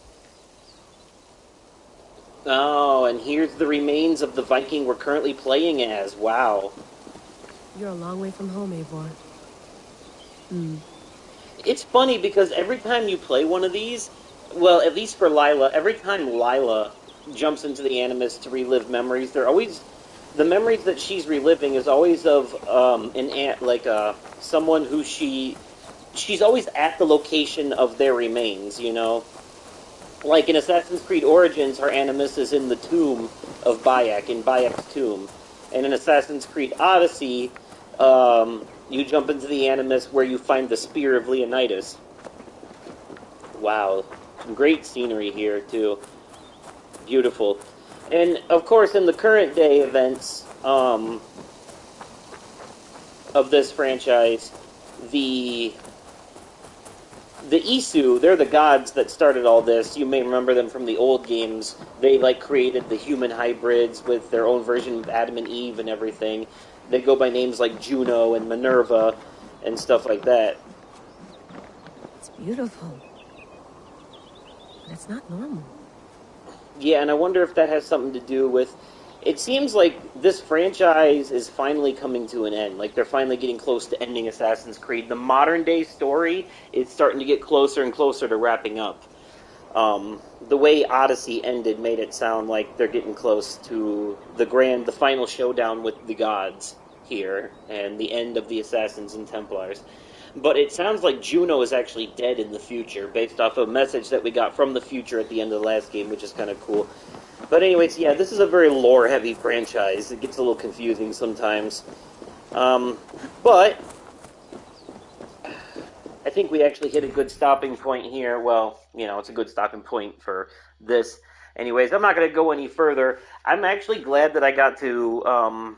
Oh, and here's the remains of the Viking we're currently playing as. Wow. You're a long way from home, Eivor. It's funny because every time you play one of these, well, at least for Lila, every time Lila jumps into the Animus to relive memories, they're always... The memories that she's reliving is always of someone who she's always at the location of their remains, you know? Like in Assassin's Creed Origins, her Animus is in the tomb of Bayek, in Bayek's tomb. And in Assassin's Creed Odyssey, you jump into the Animus where you find the Spear of Leonidas. Wow. Some great scenery here, too. Beautiful. And, of course, in the current day events of this franchise, the Isu, they're the gods that started all this. You may remember them from the old games. They, created the human hybrids with their own version of Adam and Eve and everything. They go by names like Juno and Minerva and stuff like that. It's beautiful. But it's not normal. Yeah, and I wonder if that has something to do with... It seems like this franchise is finally coming to an end. Like, they're finally getting close to ending Assassin's Creed. The modern-day story is starting to get closer and closer to wrapping up. The way Odyssey ended made it sound like they're getting close to the final showdown with the gods here, and the end of the Assassins and Templars. But it sounds like Juno is actually dead in the future, based off a message that we got from the future at the end of the last game, which is kind of cool. But anyways, yeah, this is a very lore-heavy franchise. It gets a little confusing sometimes. But I think we actually hit a good stopping point here. Well, you know, it's a good stopping point for this. Anyways, I'm not going to go any further. I'm actually glad that I got to...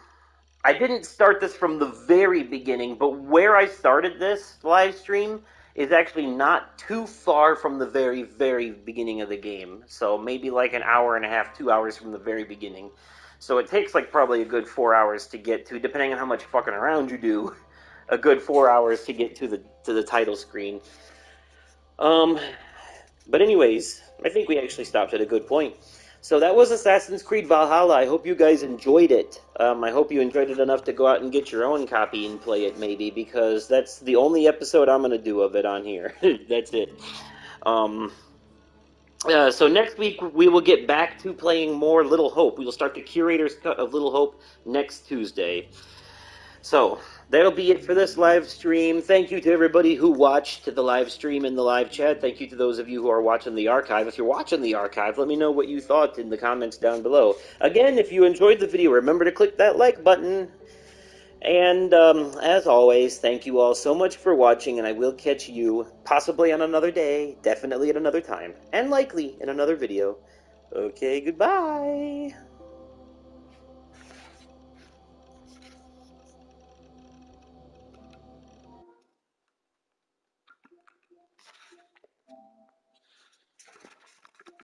I didn't start this from the very beginning, but where I started this live stream is actually not too far from the very, very beginning of the game. So maybe like an hour and a half, 2 hours from the very beginning. So it takes probably a good 4 hours to get to, depending on how much fucking around you do, a good 4 hours to get to the title screen. But anyways, I think we actually stopped at a good point. So that was Assassin's Creed Valhalla. I hope you guys enjoyed it. I hope you enjoyed it enough to go out and get your own copy and play it, maybe, because that's the only episode I'm going to do of it on here. That's it. So next week, we will get back to playing more Little Hope. We will start the Curator's Cut of Little Hope next Tuesday. So, that'll be it for this live stream. Thank you to everybody who watched the live stream in the live chat. Thank you to those of you who are watching the archive. If you're watching the archive, let me know what you thought in the comments down below. Again, if you enjoyed the video, remember to click that like button. And, as always, thank you all so much for watching, and I will catch you possibly on another day, definitely at another time, and likely in another video. Okay, goodbye!